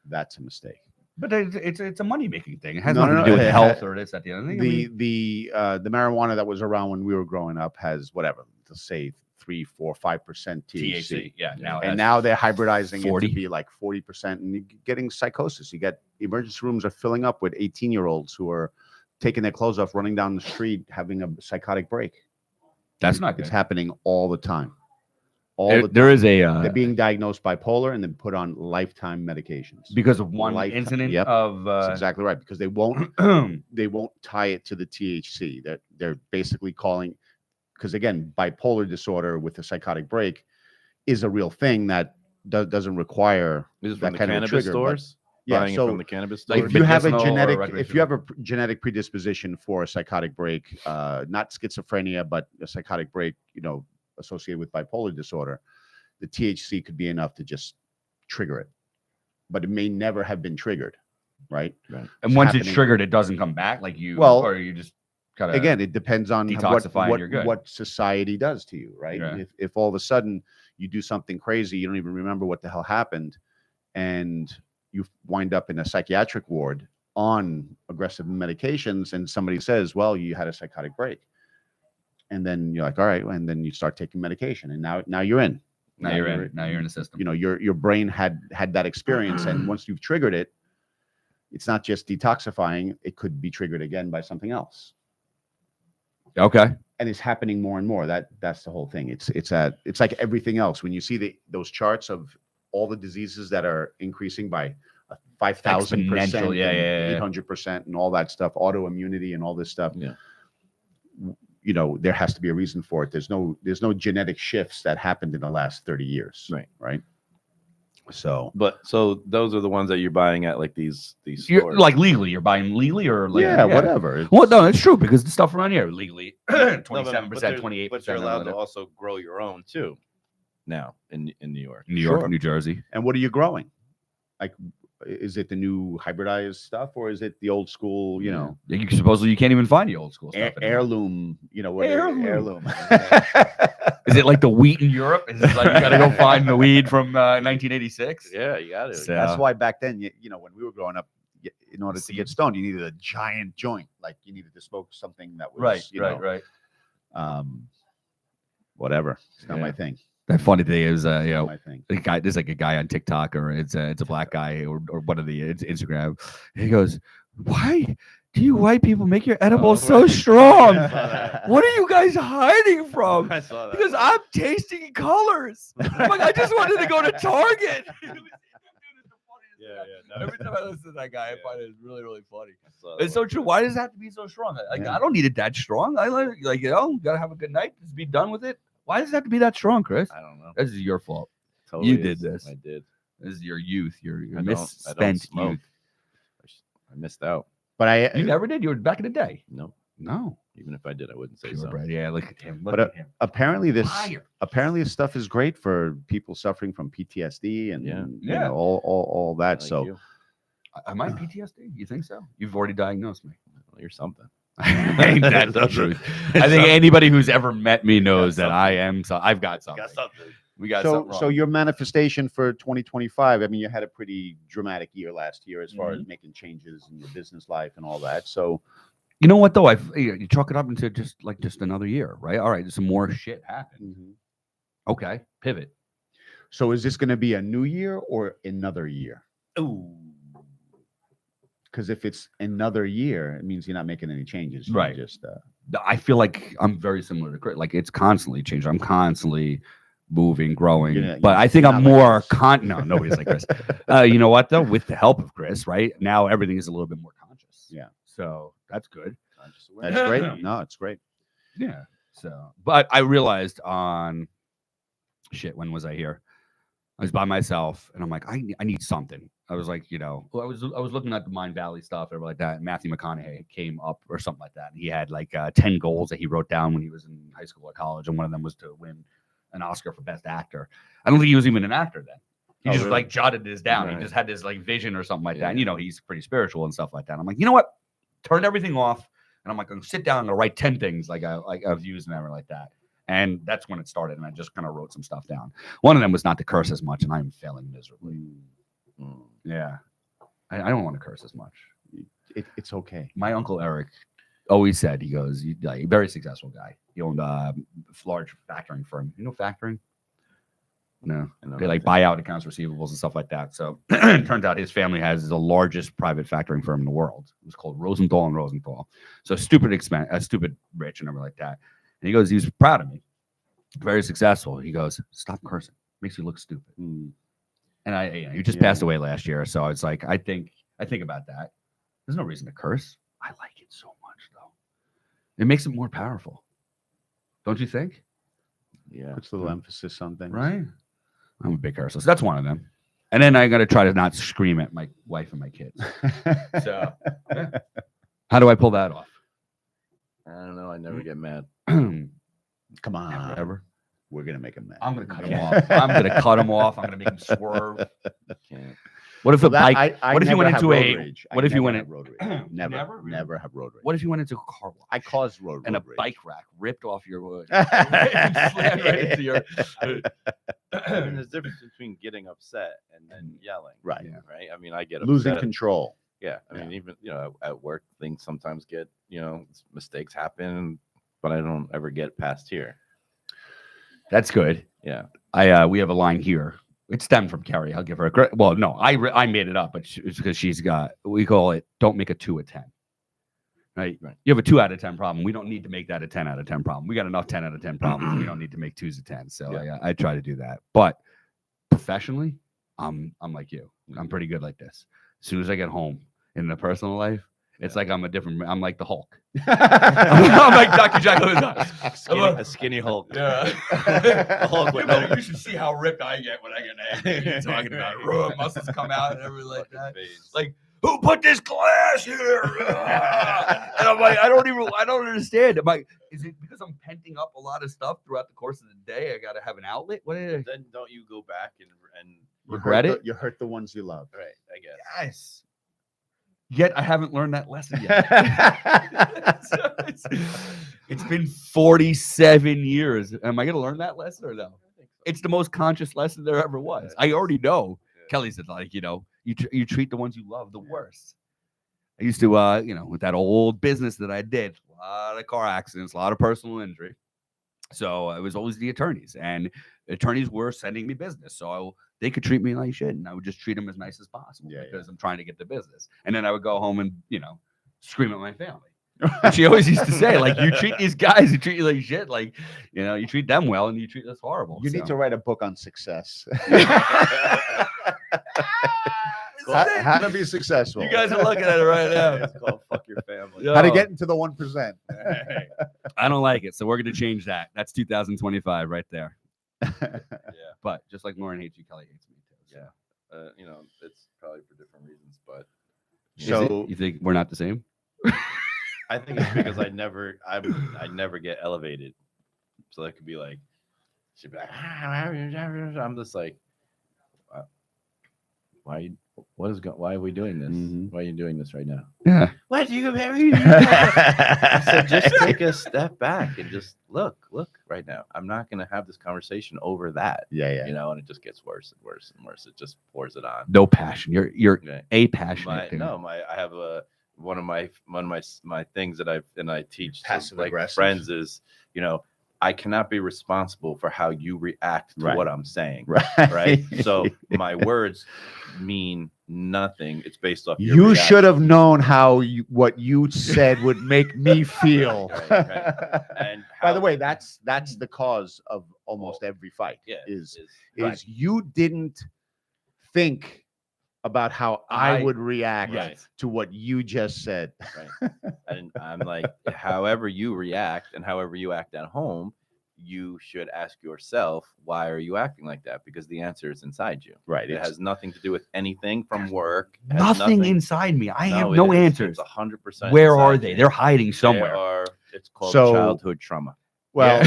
That's a mistake. But it's a money making thing. It has No, nothing no, to do with no. health or this at the end of the thing. The marijuana that was around when we were growing up has whatever, let's say 3, 4, 5% THC. Yeah. Now And now they're hybridizing 40. it to be like 40%, and you're getting psychosis. You get emergency rooms are filling up with 18-year-olds who are taking their clothes off, running down the street, having a psychotic break. that's not It's good. happening all the time. There is a They're being diagnosed bipolar and then put on lifetime medications. because of one Lifetime. incident Yep. of That's exactly right, because they won't tie it to the THC. They're basically calling, because again, bipolar disorder with a psychotic break is a real thing that doesn't require This is that from the kind of cannabis trigger, but- stores. yeah. Buying it So from the cannabis like stores. if you have a medicinal or genetic, recreational? genetic predisposition for a psychotic break, not schizophrenia, but a psychotic break, associated with bipolar disorder, the THC could be enough to just trigger it, but it may never have been triggered, right? and it's once it's happening. triggered, it doesn't come back. Like you, Well, or you just kind of Again, it depends on detoxify and you're good. what society does to you, right? Yeah. If all of a sudden you do something crazy, you don't even remember what the hell happened, and you wind up in a psychiatric ward on aggressive medications, and somebody says, "Well, you had a psychotic break," and then you're like, "All right," and then you start taking medication, and now you're in. now you're in. Now you're in the system. Your brain had that experience, and once you've triggered it, it's not just detoxifying; it could be triggered again by something else. Okay. And it's happening more and more. That's the whole thing. It's like everything else. When you see those charts of all the diseases that are increasing by 5,000%, Exponential, yeah. 800%, and all that stuff, autoimmunity and all this stuff. Yeah. There has to be a reason for it. There's no genetic shifts that happened in the last 30 years. Right. So So those are the ones that you're buying at like these You're stores. like legally. You're buying legally or like, yeah, whatever. Well, no, it's true because the stuff around here legally, No, 27%, but they're- 28%. But you're allowed to also grow your own too. Now in New York. New York, Sure. New Jersey. And what are you growing? Like, is it the new hybridized stuff, or is it the old school? Supposedly you can't even find the old school stuff. anymore. Heirloom, heirloom. Is it like the wheat in Europe? Is it like you gotta go find the weed from 1986? Yeah, you got it. So- That's why back then, when we were growing up, in order to Seed. get stoned, you needed a giant joint. Like you needed to smoke something that was Right. Whatever. It's not Yeah. my thing. The funny thing is, Not my thing. the guy, there's like a guy on TikTok or it's a black guy or one of the Instagram. He goes, "Why do you white people make your edibles so right. strong? I saw that. What are you guys hiding from?" I saw that. Because I'm tasting colors. I'm like, I just wanted to go to Target. Yeah. Every time I listen to that guy, I find it really, really funny. I saw that It's so one. true. Why does it have to be so strong? Like, Yeah. I don't need it that strong. I like gotta have a good night. Just be done with it. Why does it have to be that strong, Chris? I don't know. This is your fault. Totally did is. this. I did. This is your youth, your I don't misspent smoke. youth. I missed out. But You never did. You were back in the day. No, No. even if I did, I wouldn't say so. Purebred. Yeah, look at him. Look But, at him. apparently this stuff is great for people suffering from PTSD and Yeah. you Yeah. know, all that. Like So you. Am I PTSD? You think so? You've already diagnosed me. Well, you're something. Ain't that the truth? I think anybody who's ever met me knows that I am. So I've got something. We got something wrong. so your manifestation for 2025, I mean, you had a pretty dramatic year last year as far Mm-hmm. as making changes in your business life and all that. So You know what though? You chalk it up into just another year, right? All right, some more shit happened. Okay, pivot. so is this going to be a new year or another year? Ooh. Because if it's another year, it means you're not making any changes. You're Right. Just I feel like I'm very similar to Chris. Like it's constantly changing. I'm constantly moving, growing. You're but not- I think you're I'm not like more Chris. no, nobody's like Chris. You know what though? With the help of Chris, right now everything is a little bit more conscious. Yeah. So that's good. That's great. No, it's great. Yeah. So, but I realized on shit. When was I here? I was by myself, and I'm like, I need something. I was like, I was looking at the Mind Valley stuff, everything like that. And Matthew McConaughey came up or something like that. And he had like 10 goals that he wrote down when he was in high school or college, and one of them was to win an Oscar for Best Actor. I don't think he was even an actor then. He Oh, just really? like jotted this down. Right. He just had this like vision or something like that. Yeah. And he's pretty spiritual and stuff like that. I'm like, you know what? Turned everything off, and I'm like, I'm gonna sit down and I'll write 10 things I've used and everything like that. And that's when it started. And I just kind of wrote some stuff down. One of them was not to curse as much, and I'm failing miserably. Mm. Yeah. I don't want to curse as much. It's okay. My uncle Eric always said, he goes, like, very successful guy. He owned a large factoring firm. You know factoring? No. I know They like nothing. buy out accounts receivables and stuff like that. So it turns out his family has the largest private factoring firm in the world. It was called Rosenthal and Rosenthal. So stupid rich and everything like that. And he goes, he was proud of me. Very successful. He goes, stop cursing. Makes you look stupid. Mm. And he just Yeah. passed away last year. So it's like, I think about that. There's no reason to curse. I like it so much though. It makes it more powerful. Don't you think? Yeah. Puts a little emphasis on things. Right? I'm a big cursor. So that's one of them. And then I got to try to not scream at my wife and my kids. So yeah. How do I pull that off? I don't know. I never get mad. Come on. Ever. We're gonna make him mad. I'm gonna cut him off. I'm gonna cut him off. I'm gonna make him swerve. Can't. What if Well, a that- bike? I what if you never went have into road a? rage. I what if you never went have in- road rage? Never? Never, Really? never have road rage. What if you went into a car wash? I caused road and a rage. bike rack ripped off your wood, slammed right into your. I mean, there's a difference between getting upset and then yelling. Right. Yeah. Right. I mean, I get Losing upset. control. Yeah. I mean, even at work, things sometimes get mistakes happen, but I don't ever get past here. That's good. Yeah. We have a line here. It stemmed from Carrie. I'll give her a credit. Well, no, I made it up, but it's because she's got. We call it "Don't make a 2 a 10." Right? Right. You have a 2 out of 10 problem. We don't need to make that a 10 out of 10 problem. We got enough 10 out of 10 problems. We don't need to make 2s a 10. So Yeah. I try to do that. But professionally, I'm like you. I'm pretty good like this. As soon as I get home in the personal life, it's like I'm like the Hulk. I'm like Dr. Jekyll and Hyde. A skinny Hulk. Yeah. Hulk with no- You should see how ripped I get when I get angry. You're talking about muscles come out and everything like that. Like, who put this glass here? And I'm like, I don't understand. I'm like, is it because I'm penting up a lot of stuff throughout the course of the day? I gotta have an outlet. What is it? Then don't you go back and Regret it? You hurt the ones you love. right? I guess. Yes. Yet I haven't learned that lesson yet. So it's been 47 years. Am I gonna learn that lesson or no? It's the most conscious lesson there ever was. I already know. Yeah. Kelly said, like, you treat the ones you love the worst. I used to, with that old business that I did, a lot of car accidents, a lot of personal injury. So it was always the attorneys, and attorneys were sending me business. So they could treat me like shit, and I would just treat them as nice as possible because I'm trying to get the business. And then I would go home and, scream at my family. And she always used to say, like, you treat these guys, who treat you like shit. Like, you treat them well and you treat us horrible. You need to write a book on success. How How to be successful. You guys are looking at it right now. It's called "Fuck Your Family." How to get into the 1%. I don't like it, so we're going to change that. That's 2025 right there. Yeah. But just like Lauren hates you, Kelly hates me too. So. Yeah. It's probably for different reasons, but Is So it? You think we're not the same? I think it's because I never get elevated. So that could be like, she'd be like, I'm just like, why? Why are we doing this? Mhm. Why are you doing this right now? Yeah. What do you? I said, just take a step back and just look right now. I'm not gonna have this conversation over that. yeah. You know, and it just gets worse and worse and worse. It just pours it on. No passion. You're Okay. a passionate. dude. I have one of my things that I teach to, Passive like aggressive. friends is, you know, I cannot be responsible for how you react to Right. what I'm saying. Right. Right. So my words mean nothing. It's based off your You reaction. should have known how what you said would make me feel. Right. And By the how- way, that's the cause of almost every fight. yeah, Is right. you didn't think about how I I- would react Right. to what you just said. Right. And I'm like, however you react and however you act at home, you should ask yourself, why are you acting like that? Because the answer is inside you. Right. It has nothing to do with anything from work. It has Nothing inside me. I have it no is. answers. It's 100%. Where are inside they? you. They're hiding They somewhere. are. It's called So- childhood trauma. Well,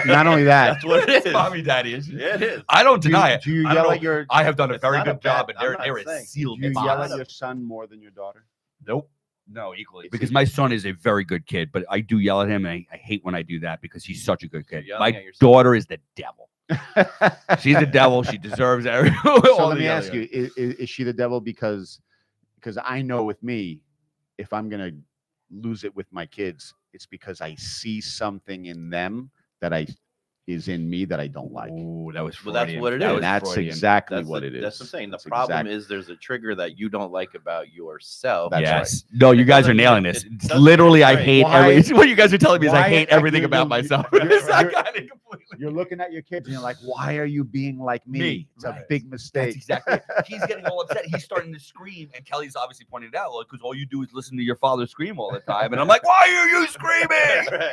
not only that. That's what it is. Mommy, daddy issues. Yeah, it is. I don't do deny you, it. do you I don't yell know. at your I have done a It's very not a good job, bad- but I'm not there is saying- sealed do you box. yell at your son more than your daughter? Nope. No, equally. It's Because equal. my son is a very good kid, but I do yell at him, and I hate when I do that because he's such a good You're kid. yelling My at your son. daughter is the devil. She's the devil. She deserves every. So let me ask you: is she the devil? Because I know with me, if I'm gonna lose it with my kids, it's because I see something in them that is in me that I don't like. Oh, that was Well, that's Freudian. what it That is. was And that's Freudian. exactly That's what the- it is. That's what I'm saying. The That's problem exact- is there's a trigger that you don't like about yourself. That's Yes. No, And you it guys are doesn't- nailing it this. It's doesn't literally, I portray- hate Why- every. What you guys are telling me is I why- hate everything you're- about you're- myself. you're- I you're- got it completely. You're looking at your kids and you're like, why are you being like me? Me, It's a right. big mistake. That's exactly it. He's getting all upset. He's starting to scream, and Kelly's obviously pointing it out, because all you do is listen to your father scream all the time. And I'm like, why are you screaming? Right.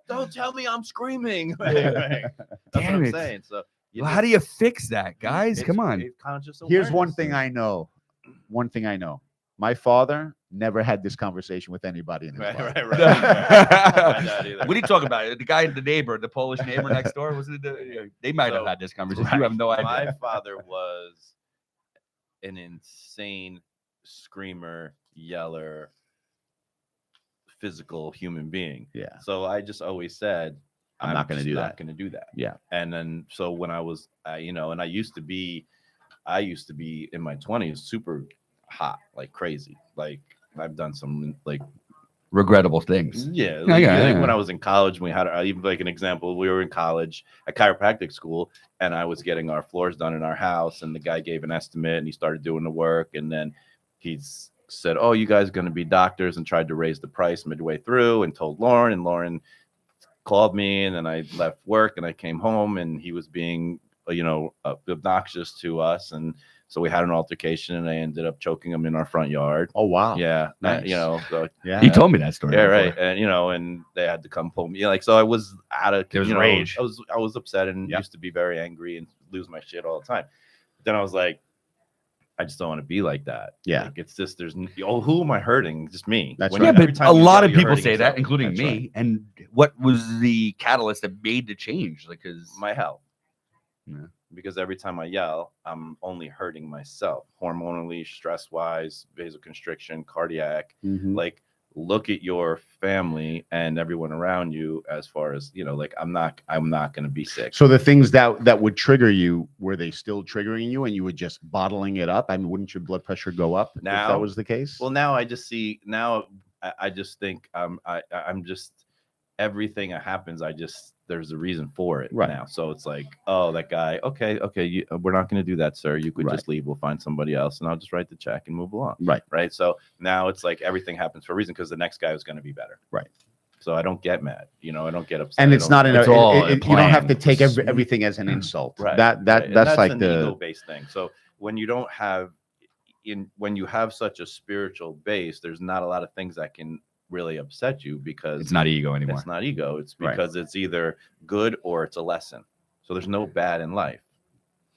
Don't tell me I'm screaming. Yeah. That's Damn what I'm it. saying. So Well, how do you fix that, guys? it's- Come on. it's conscious Here's one awareness. thing I know. One thing I know. My father never had this conversation with anybody in his Right, life. right, right. My dad either. What are you talking about? The guy, the neighbor, the Polish neighbor next door? Wasn't it? They might have So, had this conversation. You have no idea. My father was an insane screamer, yeller, physical human being. Yeah. So I just always said, I'm not gonna just do not that." going to do that. Yeah. And then so when I was, and I used to be in my 20s super hot, like crazy. Like I've done some like Regrettable things. yeah, Yeah, like, yeah, like yeah. when I was in college, we had even like an example. We were in college at chiropractic school, and I was getting our floors done in our house, and the guy gave an estimate, and he started doing the work, and then he's said, "Oh, you guys are going to be doctors," and tried to raise the price midway through, and told Lauren, and Lauren called me, and then I left work, and I came home, and he was being, obnoxious to us, and so we had an altercation, and I ended up choking him in our front yard. Oh wow. Yeah, Nice. So Yeah. He told me that story. yeah, before. right. And and they had to come pull me. Like, so I was out of There was you know, rage. I was upset and Yep. used to be very angry and lose my shit all the time. But then I was like, I just don't want to be like that. Yeah. Like, it's just who am I hurting? Just me. That's When right. Yeah, every but time a you lot yell, of you're people hurting say that, yourself. including That's me. right. And what was the catalyst that made the change? Because My health. Yeah. Because every time I yell, I'm only hurting myself hormonally, stress wise, vasoconstriction, cardiac. Mhm. Like, look at your family and everyone around you as far as like I'm not going to be sick. So the things that would trigger you, were they still triggering you and you were just bottling it up? I mean, wouldn't your blood pressure go up if that Now- was the case? Well, now I just see. Now I just think I'm just everything that happens. There's a reason for it Right. now. So it's like, oh, that guy. Okay, we're not going to do that, sir. You could Right. just leave. We'll find somebody else, and I'll just write the check and move along. Right. Right. So now it's like everything happens for a reason because the next guy is going to be better. Right. So I don't get mad. I don't get upset. And I it's don't- not in a, It's all a you don't have to plan. take everything as an insult. Right. That right. And that's like an the ego-based thing. So when you don't have when you have such a spiritual base, there's not a lot of things that can really upset you because it's not ego anymore. it's not ego. It's Right. because it's either good or it's a lesson. So there's no bad in life.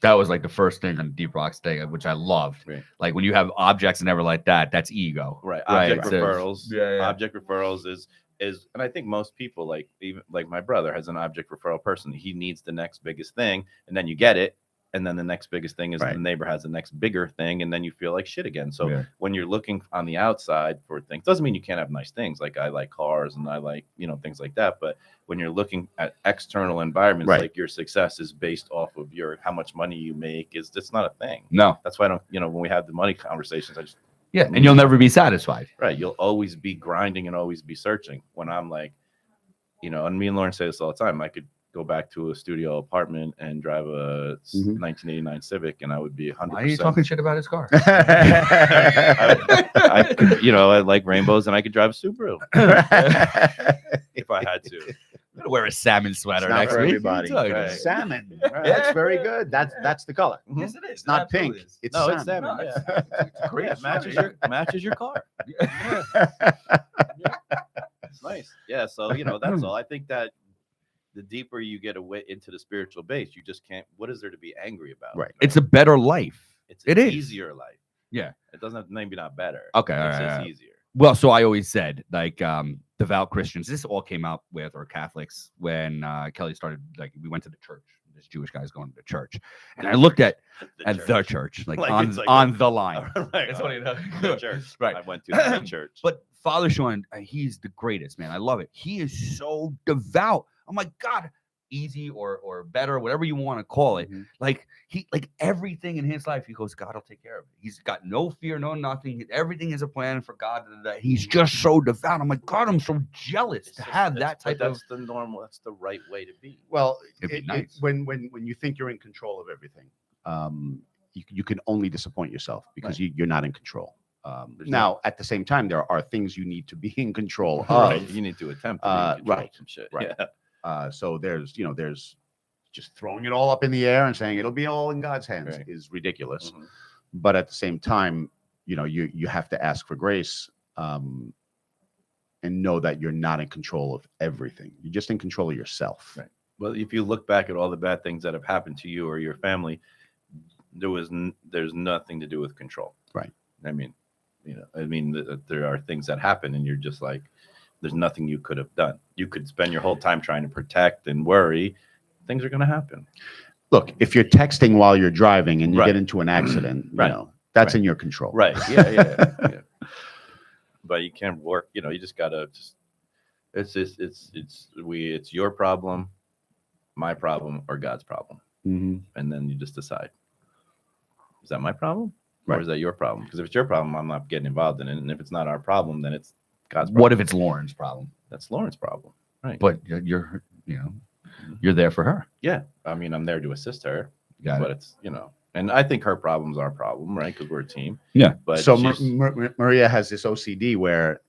That was like the first thing on Deep Rock's thing, which I loved. Right. Like when you have objects and never like that, that's ego. Right. Right, Object so- referrals. Yeah. Object referrals is, and I think most people, like even like my brother has an object referral person. He needs the next biggest thing, and then you get it, and then the next biggest thing is Right. the neighbor has the next bigger thing, and then you feel like shit again. So Yeah. when you're looking on the outside for things, doesn't mean you can't have nice things. Like I like cars and I like, things like that. But when you're looking at external environments, Right. like your success is based off of how much money you make, it's not a thing. No. That's why I don't, when we have the money conversations, I just, Yeah. And you'll never be satisfied. right, you'll always be grinding and always be searching. When I'm like, and me and Lauren say this all the time, I could go back to a studio apartment and drive a Mhm. 1989 Civic, and I would be 100%. Why are you talking shit about his car? I could, I like rainbows, and I could drive a Subaru if I had to. I'm gonna wear a salmon sweater not next for week. everybody. What are you talking Right. about? Salmon. Right. That's very good. That's the color. Yes, it is. It's not pink. Absolutely is. It's No, salmon. it's salmon. No, Yeah. it's great. Yeah, it matches your car. It's nice. Yeah. So that's all. I think that the deeper you get away into the spiritual base, you just can't. What is there to be angry about? Right. It's a better life. It's it an is. easier life. Yeah. It doesn't maybe not better. Okay, all It's right, just all right. easier. Well, so I always said, like, devout Christians, this all came out with, or Catholics, when Kelly started, like, we went to the church. This Jewish guy's going to the church. And I looked at the church, like, Like on, it's like on the line. Right. It's funny enough. The church. Right. I went to the church. But Father Sean, he's the greatest, man. I love it. He is so devout. I'm like, God, easy or better, whatever you want to call it. Mhm. Like everything in his life, he goes, God will take care of it. He's got no fear, no nothing. Everything is a plan for God. He's just so devout. I'm like, God, I'm so jealous It's to just- have it's- that but type of. That's the normal. That's the right way to be. Well, It'd be nice. when you think you're in control of everything, you can only disappoint yourself because you're not in control. There's Now, at the same time, there are things you need to be in control Right. of. You need to attempt to be in control of right, some shit. right. Yeah. So there's just throwing it all up in the air and saying it'll be all in God's hands Right. is ridiculous. Mhm. But at the same time, you have to ask for grace and know that you're not in control of everything. You're just in control of yourself. Right. Well, if you look back at all the bad things that have happened to you or your family, there's nothing to do with control. Right. I mean, there are things that happen, and you're just like, there's nothing you could have done. You could spend your whole time trying to protect and worry. Things are going to happen. Look, if you're texting while you're driving and you Right. get into an accident, Right. that's Right. in your control. Right. Yeah. Yeah. But you can't work. You just gotta just. It's your problem, my problem, or God's problem, Mhm. and then you just decide. Is that my problem, or Right. is that your problem? Because if it's your problem, I'm not getting involved in it, and if it's not our problem, then it's God's problem. What if it's Lauren's problem? That's Lauren's problem, right? But you're you're there for her. yeah, I mean, I'm there to assist her, Got but it. it's and I think her problem's our problem, right? Because we're a team. Yeah. But So she's- Maria has this OCD where,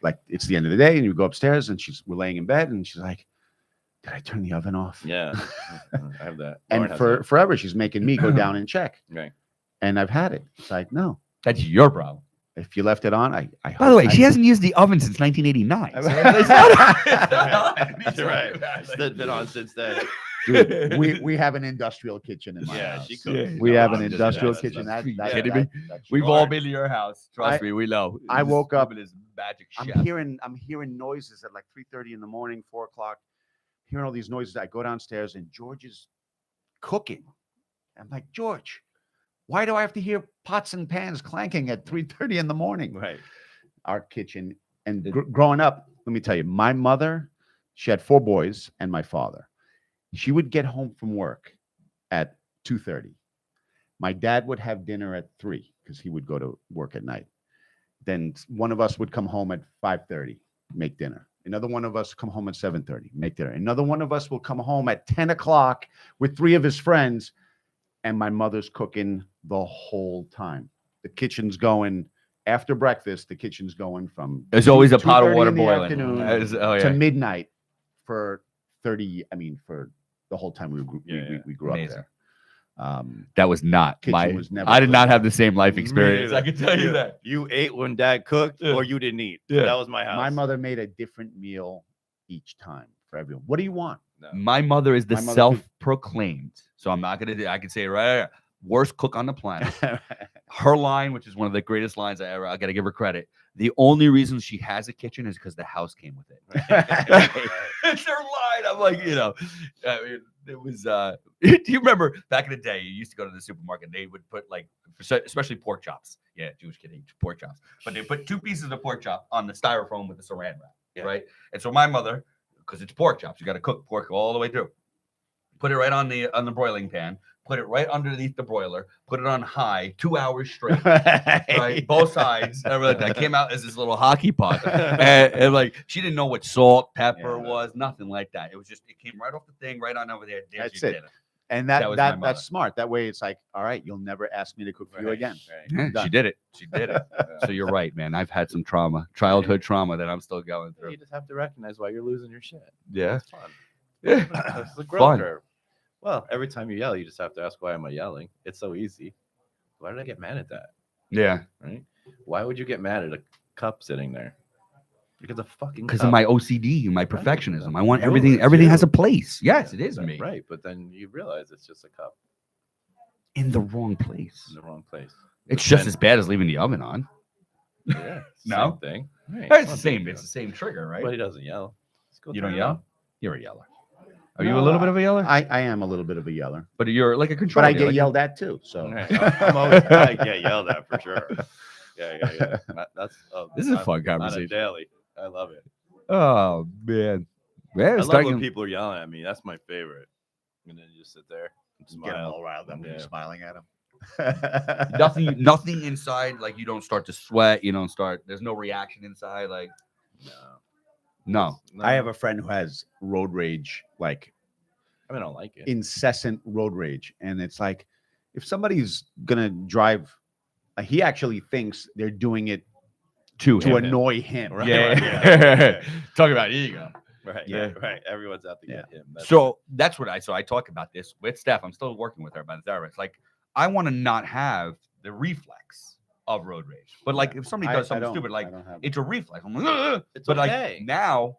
like it's the end of the day and you go upstairs and we're laying in bed and she's like, did I turn the oven off? yeah, I have that. And Lauren has for that. forever, she's making me go down and check. Right. And I've had it. It's like, no, That's your problem. if you left it on, I By the way, she hasn't used the oven since 1989. So it's not- You're right. It's been on since then. Dude, we have an industrial kitchen in my Yeah, house. she cooks. We No, have an I'm just- industrial that's- kitchen. that's- That, you kidding me? that's We've yours. all been to your house. Trust me, we know. I This woke up- woman is magic I'm chef. hearing noises at like 3:30 in the morning, 4 o'clock. Hearing all these noises. I go downstairs and George is cooking. I'm like, George, why do I have to hear pots and pans clanking at 3:30 in the morning? Right. Our kitchen. And growing up, let me tell you, my mother, she had 4 boys and my father. She would get home from work at 2:30. My dad would have dinner at 3 because he would go to work at night. Then one of us would come home at 5:30, make dinner. Another one of us come home at 7:30, make dinner. Another one of us will come home at 10 o'clock with 3 of his friends, and my mother's cooking the whole time. The kitchen's going after breakfast. The kitchen's going from There's always a 2:30 pot of in water the boiling. afternoon Oh, to yeah. midnight for 30. I mean, for the whole time we grew up Amazing. there. That was not Kitchen my. was never I did not clean. have the same life experience. neither. I can tell you that. You ate when Dad cooked, Yeah. or you didn't eat. Yeah. That was my house. My mother made a different meal each time for everyone. What do you want? No. My mother is the My mother could- self-proclaimed. So I'm not gonna do. I can say it right. Worst cook on the planet. Her line, which is one of the greatest lines I ever. I got to give her credit. The only reason she has a kitchen is because the house came with it. It's her line. I'm like, I mean, it was. Do you remember back in the day? You used to go to the supermarket. They would put like, especially pork chops. Yeah, Jewish kid eats pork chops, but they put 2 pieces of pork chop on the styrofoam with the saran wrap, right? And so my mother, because it's pork chops, you got to cook pork all the way through. Put it right on the broiling pan. Put it right underneath the broiler. Put it on high, 2 hours straight. Right, both sides. Everything. I came out as this little hockey puck, and like she didn't know what salt, pepper was, nothing like that. It was just it came right off the thing, right on over there. There's That's your it. dinner. And That was my mother. that's smart. That way, it's like, all right, you'll never ask me to cook for you again. Yeah, she did it. She did it. So you're right, man. I've had some trauma, childhood trauma that I'm still going through. You just have to recognize why you're losing your shit. Yeah. It's fun. Yeah. That's the growth Fun. curve. Well, every time you yell, you just have to ask, why am I yelling? It's so easy. Why did I get mad at that? Yeah. Right? Why would you get mad at a cup sitting there? Because a fucking Because cup. of my OCD and my perfectionism. I want You, everything. it's Everything you. has a place. Yes, Yeah, it is me. Right, but then you realize it's just a cup In the wrong place. in the wrong place. It's But just then- as bad as leaving the oven on. Yeah, it's the No? same thing. Right. It's the Well, same. big It's the deal. same trigger, right? But he doesn't yell. Just go You turn don't it yell? on. You're a yeller. Are you No, a little bit of a yeller? I am a little bit of a yeller, But you're like a but controller. I get yelled at too. So Right. I'm always I get yelled at for sure. Yeah. That's This is a I'm fun on conversation. it daily. I love it. Oh man. Yeah, I it's love starting- when people are yelling at me. That's my favorite. And then you just sit there and get them smile. all riled up when you're Yeah. smiling at them. nothing inside. Like you don't start to sweat. You don't start. There's no reaction inside. Like no. I have a friend who has road rage, like I don't like it. incessant road rage, and it's like if somebody's gonna drive, he actually thinks they're doing it To to him. annoy him. Right, Yeah. Talk about ego. Right. Yeah. Right. Everyone's out to get him. So that's what I talk about this with Steph. I'm still working with her about the therapist. Like I want to not have the reflex of road rage, but like if somebody does I something don't- stupid, I like don't have- it's a reflex. I'm like, "Ugh." It's but okay. like now,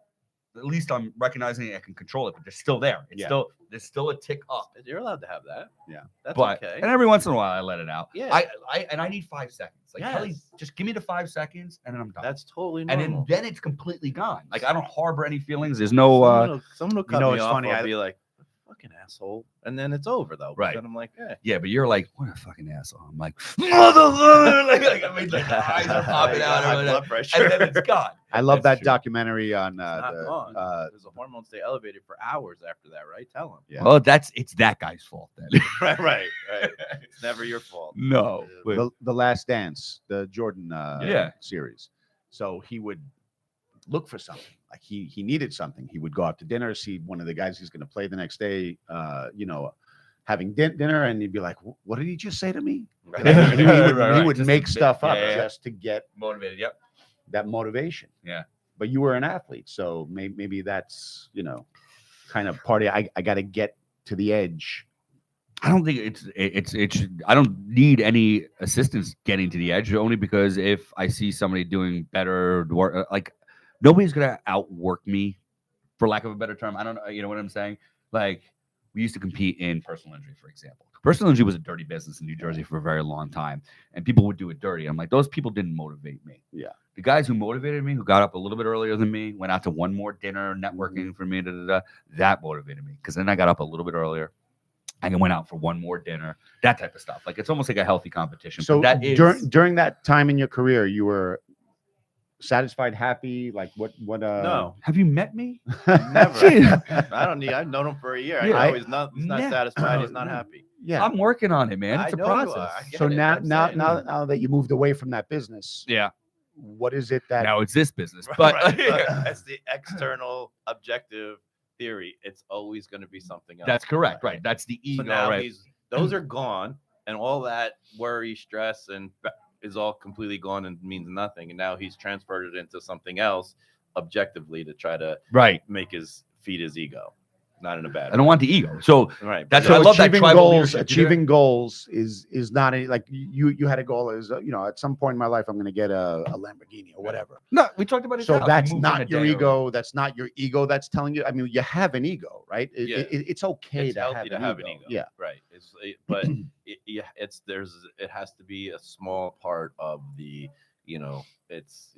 at least I'm recognizing I can control it, but they're still there. It's Yeah. still there's still a tick up. You're allowed to have that. Yeah. That's But okay. and every once in a while I let it out. Yeah. I need 5 seconds. Like Kelly, Yes. just give me the 5 seconds and then I'm done. That's totally and normal. then it's completely gone. Like I don't harbor any feelings. There's no someone will cut know, me it's off. funny, I'll I- be like, fucking asshole. And then it's over though. Right. Then I'm like, yeah. Yeah, but you're like, what a fucking asshole. I'm like, motherfucker. like I mean, like the eyes are popping out or High whatever. blood pressure. And then it's gone. I love That's that true. documentary on It's not gone. Because the hormones stay elevated for hours after that, right? Tell him. Yeah. Well, it's that guy's fault then. right. It's never your fault. No. but- the Last Dance, the Jordan Yeah. series. So he would look for something. Like he needed something. He would go out to dinner, see one of the guys he's going to play the next day. Having dinner, and he'd be like, "What did he just say to me?" Right. And he would, Right, he would just make a bit- stuff up yeah. just to get Motivated. Yep. that motivation. Yeah. But you were an athlete, so maybe that's kind of party. I got to get to the edge. I don't think it's I don't need any assistance getting to the edge only because if I see somebody doing better work, like nobody's gonna outwork me, for lack of a better term. I don't know, you know what I'm saying? Like we used to compete in personal injury, for example. Personal injury was a dirty business in New Jersey for a very long time, and people would do it dirty. I'm like, those people didn't motivate me. Yeah. The guys who motivated me, who got up a little bit earlier than me, went out to one more dinner, networking for me, that motivated me because then I got up a little bit earlier. I went out for one more dinner, that type of stuff. Like it's almost like a healthy competition. So but that is during that time in your career, you were satisfied, happy. Like what? No, Have you met me? never. I don't need. I've known him for a year. Yeah. I know he's not Ne- satisfied. He's not no. happy. Yeah. I'm working on it, man. I It's a know you process. are. I get So it. now I'm saying. now that you moved away from that business, Yeah. what is it that? Now it's this business, but Right, that's the external objective theory. It's always going to be something else. that's correct, right? That's the ego, So now right? those are gone, and all that worry, stress, and is all completely gone and means nothing. And now he's transferred it into something else objectively to try to Right. make feed his ego. not in a bad I don't want the ego. So right. that's but what I love that achieving tribal goals. leadership. Achieving goals is not any like you had a goal as at some point in my life I'm going to get a Lamborghini or whatever. No, we talked about it. So that's not your ego. That's not your ego. That's telling you. I mean, you have an ego, right? Yeah. It's okay it's to healthy have to an have ego. an ego. Right. But it has to be a small part of the it's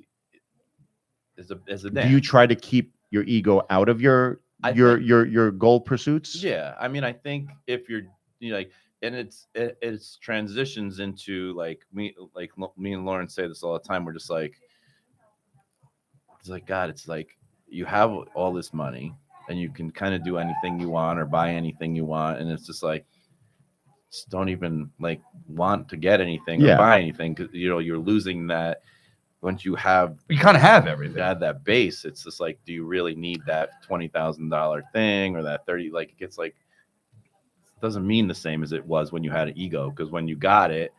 a Do you try to keep your ego out of your goal pursuits? Yeah, I mean, I think if you're like, and it's transitions into like me and Lauren say this all the time. We're just like, it's like God. It's like you have all this money and you can kind of do anything you want or buy anything you want, and it's just like, just don't even like want to get anything or buy anything because you're losing that. Once you kind of have everything, add that base. It's just like, do you really need that $20,000 thing or that 30? Like, it gets like, it doesn't mean the same as it was when you had an ego. Because when you got it,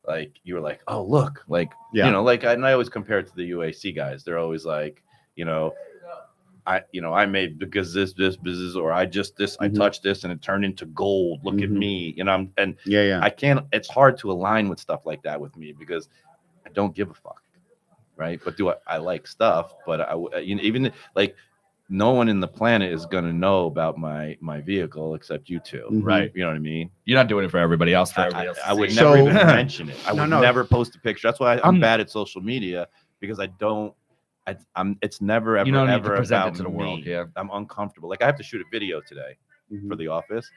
like you were like, oh look, like like and I always compare it to the UAC guys. They're always like, I made because this business or I touched this and it turned into gold. Look at me, I can't. It's hard to align with stuff like that with me because I don't give a fuck, right? But I like stuff, but even like no one in the planet is gonna know about my vehicle except you two, right? You know what I mean? You're not doing it for everybody else. I would never even mention it. I would never post a picture. That's why I'm bad at social media because I don't. It's never ever ever about to the world. Yeah, I'm uncomfortable. Like I have to shoot a video today for the office.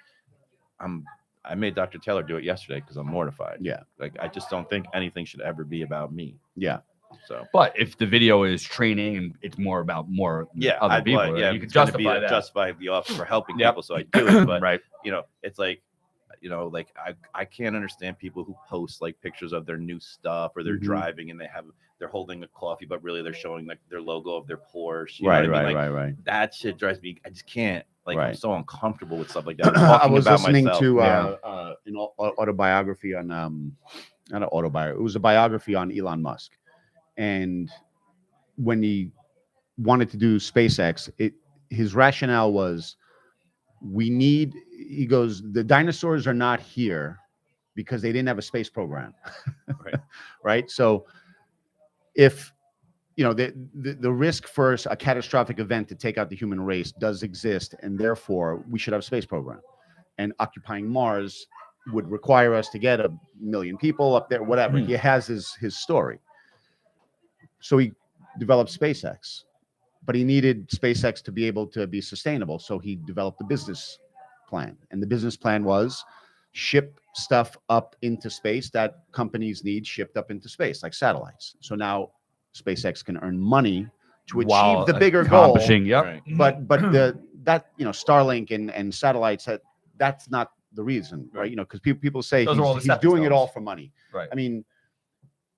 I made Dr. Taylor do it yesterday because I'm mortified. Yeah. Like I just don't think anything should ever be about me. Yeah. So, but if the video is training and it's more about other people, you can justify the office for helping people. So I do it. But right. It's like, like I can't understand people who post like pictures of their new stuff or they're driving and they're holding a coffee, but really they're showing like their logo of their Porsche. Right. That shit drives me. I just can't. Like I'm so uncomfortable with stuff like that. I was listening to an autobiography on not an autobiography. It was a biography on Elon Musk, and when he wanted to do SpaceX, his rationale was, he goes, the dinosaurs are not here because they didn't have a space program, right? So if the risk for a catastrophic event to take out the human race does exist, and therefore we should have a space program. And occupying Mars would require us to get 1 million people up there, whatever. He has his story. So he developed SpaceX, but he needed SpaceX to be able to be sustainable. So he developed a business plan, and the business plan was ship stuff up into space that companies need shipped up into space, like satellites. So now SpaceX can earn money to achieve the bigger goal. Yep. But Starlink and satellites, that's not the reason, right? Because people say he's doing it all for money. Right. I mean,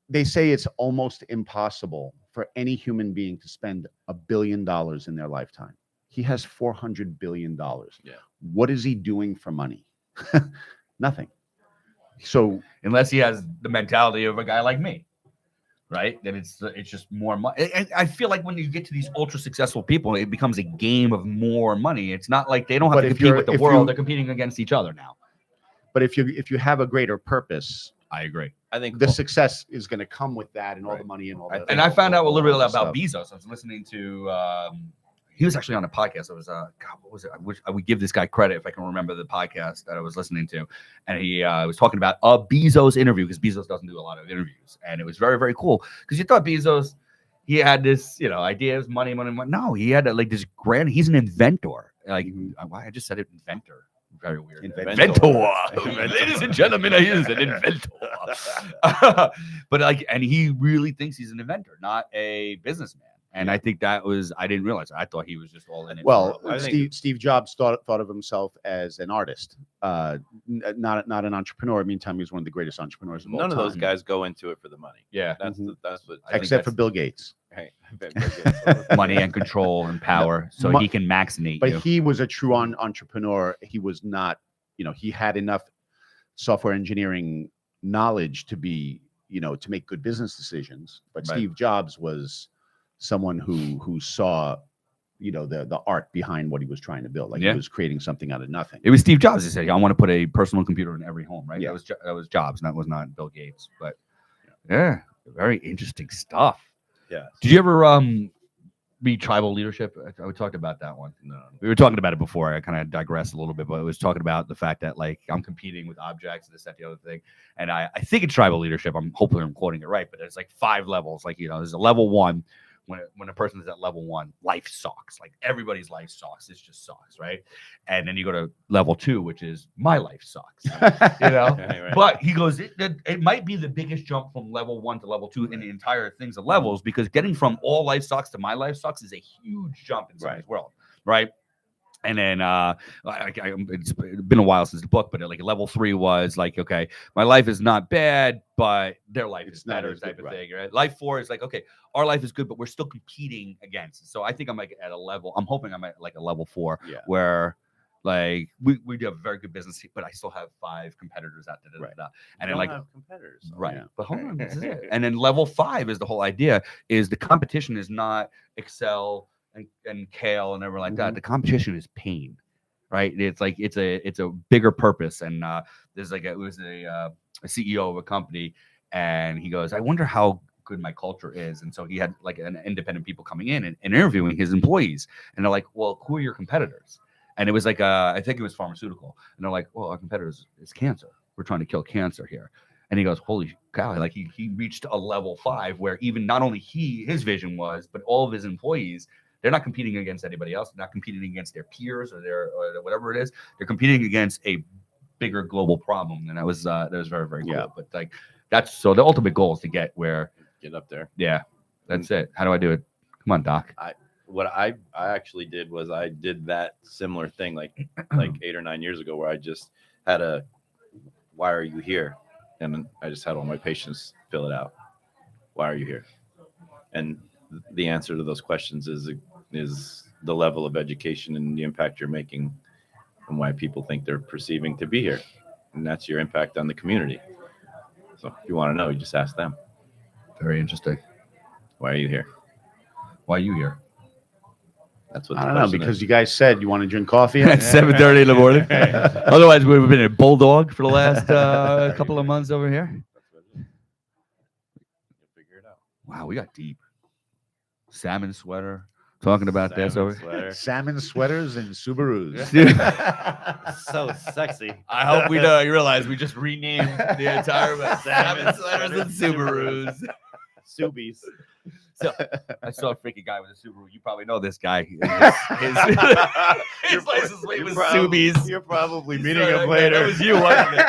they say it's almost impossible for any human being to spend $1 billion in their lifetime. He has $400 billion. Yeah. What is he doing for money? Nothing. So unless he has the mentality of a guy like me, right? Then it's just more money. I feel like when you get to these ultra successful people, it becomes a game of more money. It's not like they don't have to compete with the world; they're competing against each other now. But if you have a greater purpose, I agree. I think the success is going to come with that and all the money and all that. And I found out a little bit about Bezos. I was listening to. He was actually on a podcast. It was God, what was it? I wish I would give this guy credit if I can remember the podcast that I was listening to. And he was talking about a Bezos interview because Bezos doesn't do a lot of interviews, and it was very, very cool because you thought Bezos, he had this, ideas, money. No, he had like this grand. He's an inventor. Like why I just said it, inventor. Very weird. Inventor. Ladies and gentlemen, he is an inventor. But and he really thinks he's an inventor, not a businessman. And I think I didn't realize it. I thought he was just all in it. Well, Steve Jobs thought of himself as an artist, not an entrepreneur. Meantime, he was one of the greatest entrepreneurs of all time. None of those guys go into it for the money. Yeah. That's what. Except for Bill Gates. Right. Money and control and power, so he can maximate but you. He was a true entrepreneur. He was not, he had enough software engineering knowledge to be, to make good business decisions. But Steve Jobs was someone who saw the art behind what he was trying to build. Like Yeah. he was creating something out of nothing. It was Steve Jobs who said, "I want to put a personal computer in every home." Right? Yeah. That was Jobs. That was not Bill Gates. But yeah, very interesting stuff. Yeah. Did you ever read Tribal Leadership? We talked about that one. No. We were talking about it before. I kind of digressed a little bit, but it was talking about the fact that like I'm competing with objects, this, that, the other thing. And I think it's Tribal Leadership. Hopefully I'm quoting it right, but there's like 5 levels. Like, there's a level 1. When a person is at level 1, life sucks. Like everybody's life sucks. It just sucks, right? And then you go to level 2, which is my life sucks. Right. But he goes, it might be the biggest jump from level 1 to level 2 in the entire things of levels, because getting from all life sucks to my life sucks is a huge jump in somebody's world, right? And then it's been a while since the book, but like level 3 was like, okay, my life is not bad, but their life is not better, as type good, of right. thing, right? Life 4 is like, okay, our life is good, but we're still competing against. So I think I'm like at a level. I'm hoping I'm at like a level 4, Yeah. where like we do have very good business, but I still have 5 competitors out there. Right. And then Don't like have competitors. right, Yeah. but hold on, this is it. And then level 5 is the whole idea is the competition is not Excel and Kale and everything like that. Mhm. The competition is pain, right? It's like it's a bigger purpose. And there's like it was a CEO of a company, and he goes, I wonder how good my culture is. And so he had like an independent people coming in and interviewing his employees, and they're like, well, who are your competitors? And it was like I think it was pharmaceutical, and they're like, well, our competitors is cancer. We're trying to kill cancer here. And he goes, holy cow, like he reached a level 5 where even not only his vision was, but all of his employees, they're not competing against anybody else. They're not competing against their peers or whatever it is. They're competing against a bigger global problem. And that was very, very cool. Yeah. But like so the ultimate goal is to get where, Get up there. yeah, that's it. How do I do it? Come on, Doc. What I actually did was I did that similar thing like 8 or 9 years ago, where I just had why are you here? And I just had all my patients fill it out. Why are you here? And the answer to those questions is the level of education and the impact you're making, and why people think they're perceiving to be here. And that's your impact on the community. So if you want to know, you just ask them. Very interesting. Why are you here? Why are you here? That's what I the don't know, question because is. you guys said you want to drink coffee At 7:30 in the morning. Otherwise, we've been a bulldog for the last couple of months over here. That's what it is. You'll figure it out. Wow, we got deep. Salmon sweater. Talking about this Salmon over. sweater. Salmon sweaters and Subarus. So sexy. I hope you realize we just renamed the entire Salmon sweaters and sweaters. Subarus. Subies. So I saw a freaking guy with a Subaru. You probably know this guy. His license plate was Subies. You're probably He's meeting like, him later. That was you, wasn't it?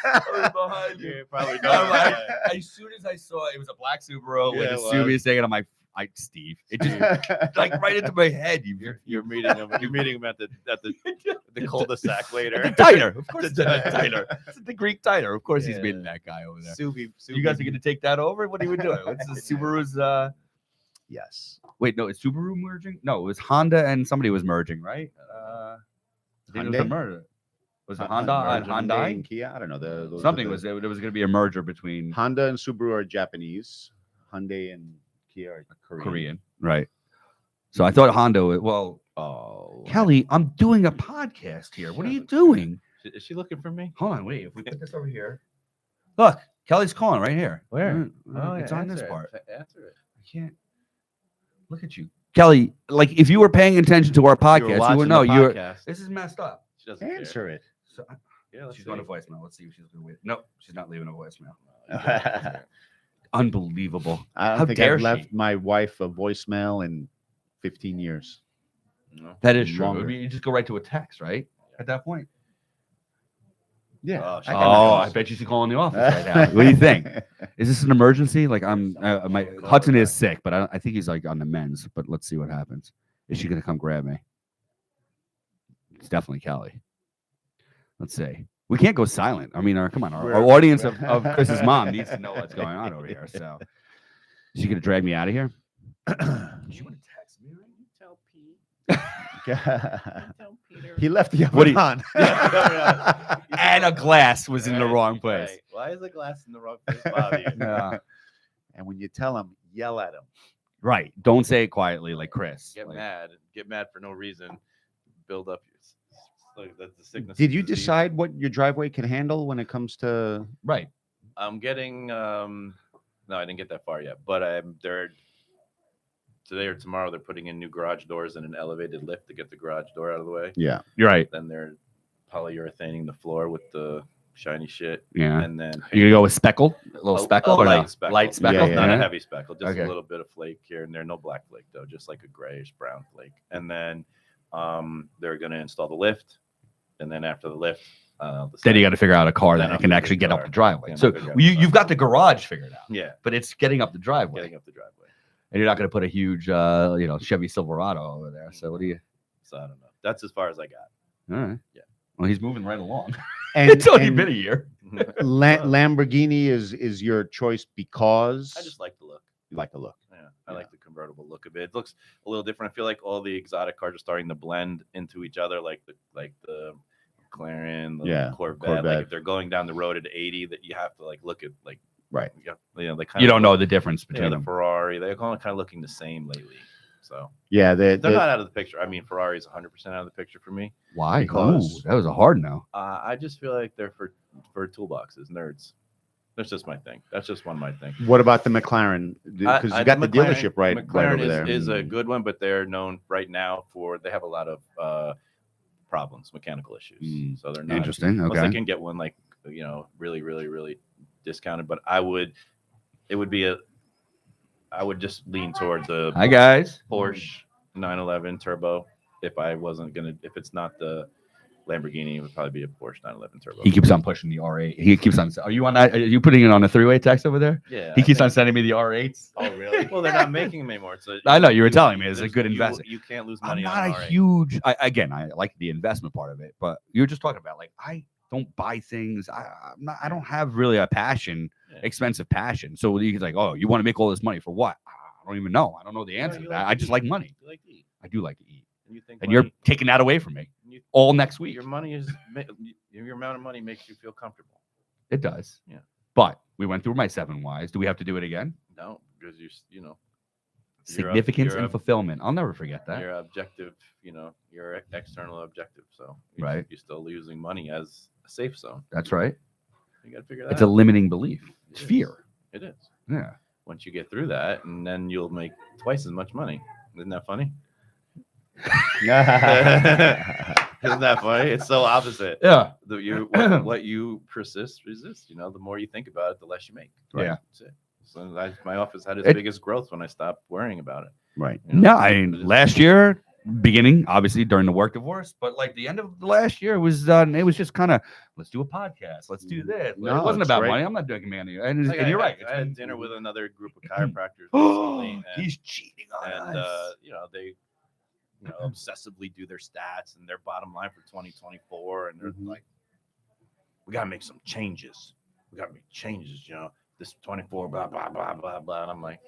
I was behind you. You probably know I'm him. like, as soon as I saw it was a black Subaru with Yeah, a it was. Subies thing, and I'm like, Steve. It just like right into my head. You're meeting him. You're meeting him at the cul-de-sac later. The diner. Of course, it's at the diner. It's at the Greek diner. Of course, he's Yeah. meeting that guy over there. Subi. You guys are going to take that over? What are you doing? What's the Subaru's? Yes. Wait, no, is Subaru merging? No, it was Honda and somebody was merging, right? I think it was a Hyundai? merger. Was it Honda and Hyundai and Hyundai? Kia. I don't know. Those are Something the- was there was going to be a merger between Honda and Subaru are Japanese. Hyundai and Kia are Korean. right? So I thought Honda. Well, Oh, Kelly, I'm doing a podcast here. What are you doing? is she looking for me? Hold on, wait. If we put this over here, look, Kelly's calling right here. Where? It's on this part. Answer it. I can't look at you, Kelly. Like if you were paying attention to our podcast, you would know you're. This is messed up. She doesn't care. Answer it. So, Yeah, let's she's see. going to voicemail. Let's see if she's going to wait. No, she's not leaving a voicemail. I Unbelievable. don't How think dare I've left she? my wife a voicemail in 15 years. No. That is true. Longer. I mean, you just go right to a text, right? At that point. Yeah. Oh, she I got got Oh, my I bet you she's calling the office right now. What do you think? Is this an emergency? Like my Hudson is sick, but I think he's like on the men's. But let's see what happens. Is she gonna come grab me? It's definitely Kelly. Let's see. We can't go silent. I mean, come on, our audience of Chris's mom needs to know what's going on over here. So, is she gonna drag me out of here? She want to text me, right? You tell Pete. Tell Peter. He left the What do oven you- on. And a glass was in the wrong place. Right. Why is the glass in the wrong place bother you? Yeah. And when you tell him, yell at him. Right. Don't say it quietly like Chris. Get Like, mad for no reason, build up. Like that's the sickness. Did and you disease. decide what your driveway can handle when it comes to? right. I'm getting no, I didn't get that far yet, but they're today or tomorrow they're putting in new garage doors and an elevated lift to get the garage door out of the way. Yeah. You're right. Then they're polyurethaning the floor with the shiny shit, Yeah. and then You gonna go with speckle? A little speckle or light no? speckle. Light speckle? Yeah, Not yeah. a heavy speckle, just Okay. a little bit of flake here and there. No black flake though, just like a grayish brown flake. And then they're gonna install the lift, and then after the lift, Then you got to figure out a car Then that I'll can figure actually the get up car. the driveway. Yeah, So I'll figure out the you've got the driveway. garage figured out, yeah, but it's getting up the driveway. getting up the driveway. And you're not going to put a huge, Chevy Silverado over there. So what do you? So I don't know. That's as far as I got. All right. Yeah. Well, he's moving right along. And, It's only and been a year. Lamborghini is your choice because I just like the look. you like the look. Yeah, I Yeah. like the convertible look of it. It looks a little different. I feel like all the exotic cars are starting to blend into each other, like the McLaren, the Yeah, Corvette. Corvette. Like if they're going down the road at 80, that you have to like look at like Right. they kind You don't know the difference Yeah, between the them. Ferrari. They're kind of looking the same lately. So Yeah, they're not out of the picture. I mean, Ferrari's 100% out of the picture for me. Why? Because- Ooh, that was a hard no. I just feel like they're for toolboxes, nerds. That's just my thing. That's just one of my things. What about the McLaren? Because you got the McLaren- dealership right McLaren over there. is a good one, but they're known right now for they have a lot of problems, mechanical issues. Mm, So they're not Interesting. unless Okay. they can get one like really, really, really discounted. But I would just lean towards a Hi guys. Porsche 911 turbo if it's not the Lamborghini, it would probably be a Porsche 911 turbo. He keeps on pushing the R8. He keeps on. Are you on that? Are you putting it on a three-way text over there? Yeah. He I keeps on think- sending me the R8s. Oh, really? Well, they're not making them anymore. So I know, you were telling me it's a there's- good you- investment. You can't lose I'm money not on a R8. huge. I like the investment part of it, but you're just talking about like I don't buy things. I don't have really a passion, Yeah. expensive passion. So he's like, oh, you want to make all this money for what? I don't even know. I don't know the answer you to like that. to I just eat. like money. You like to eat. I do like to eat, And you think and you're money- taking that away from me you- all next week. your money is your amount of money makes you feel comfortable. It does. Yeah. But we went through my 7 whys. Do we have to do it again? No, because you know Significance you're and a- fulfillment. I'll never forget that. your objective, your external objective. So Right. you're still using money as a safe zone. That's right. You got to figure that It's a out. limiting belief. It's It is. fear. It is. Yeah. Once you get through that, and then you'll make twice as much money. Isn't that funny? Isn't that funny? It's so opposite. Yeah. What you resist. The more you think about it, the less you make. Yeah. That's it. So my office had its It- biggest growth when I stopped worrying about it. Right. No, I It mean is- last year, beginning obviously during the work divorce, but like the end of the last year was just kind of let's do a podcast, let's do this. No, it wasn't it's about great. money. I'm not doing money, and, Like and you're right. I had dinner with another group of chiropractors Oh, recently, he's cheating on and us. they obsessively do their stats and their bottom line for 2024, and they're Mhm. like, we gotta make some changes. We gotta make changes. This 24, blah blah blah blah blah. And I'm like,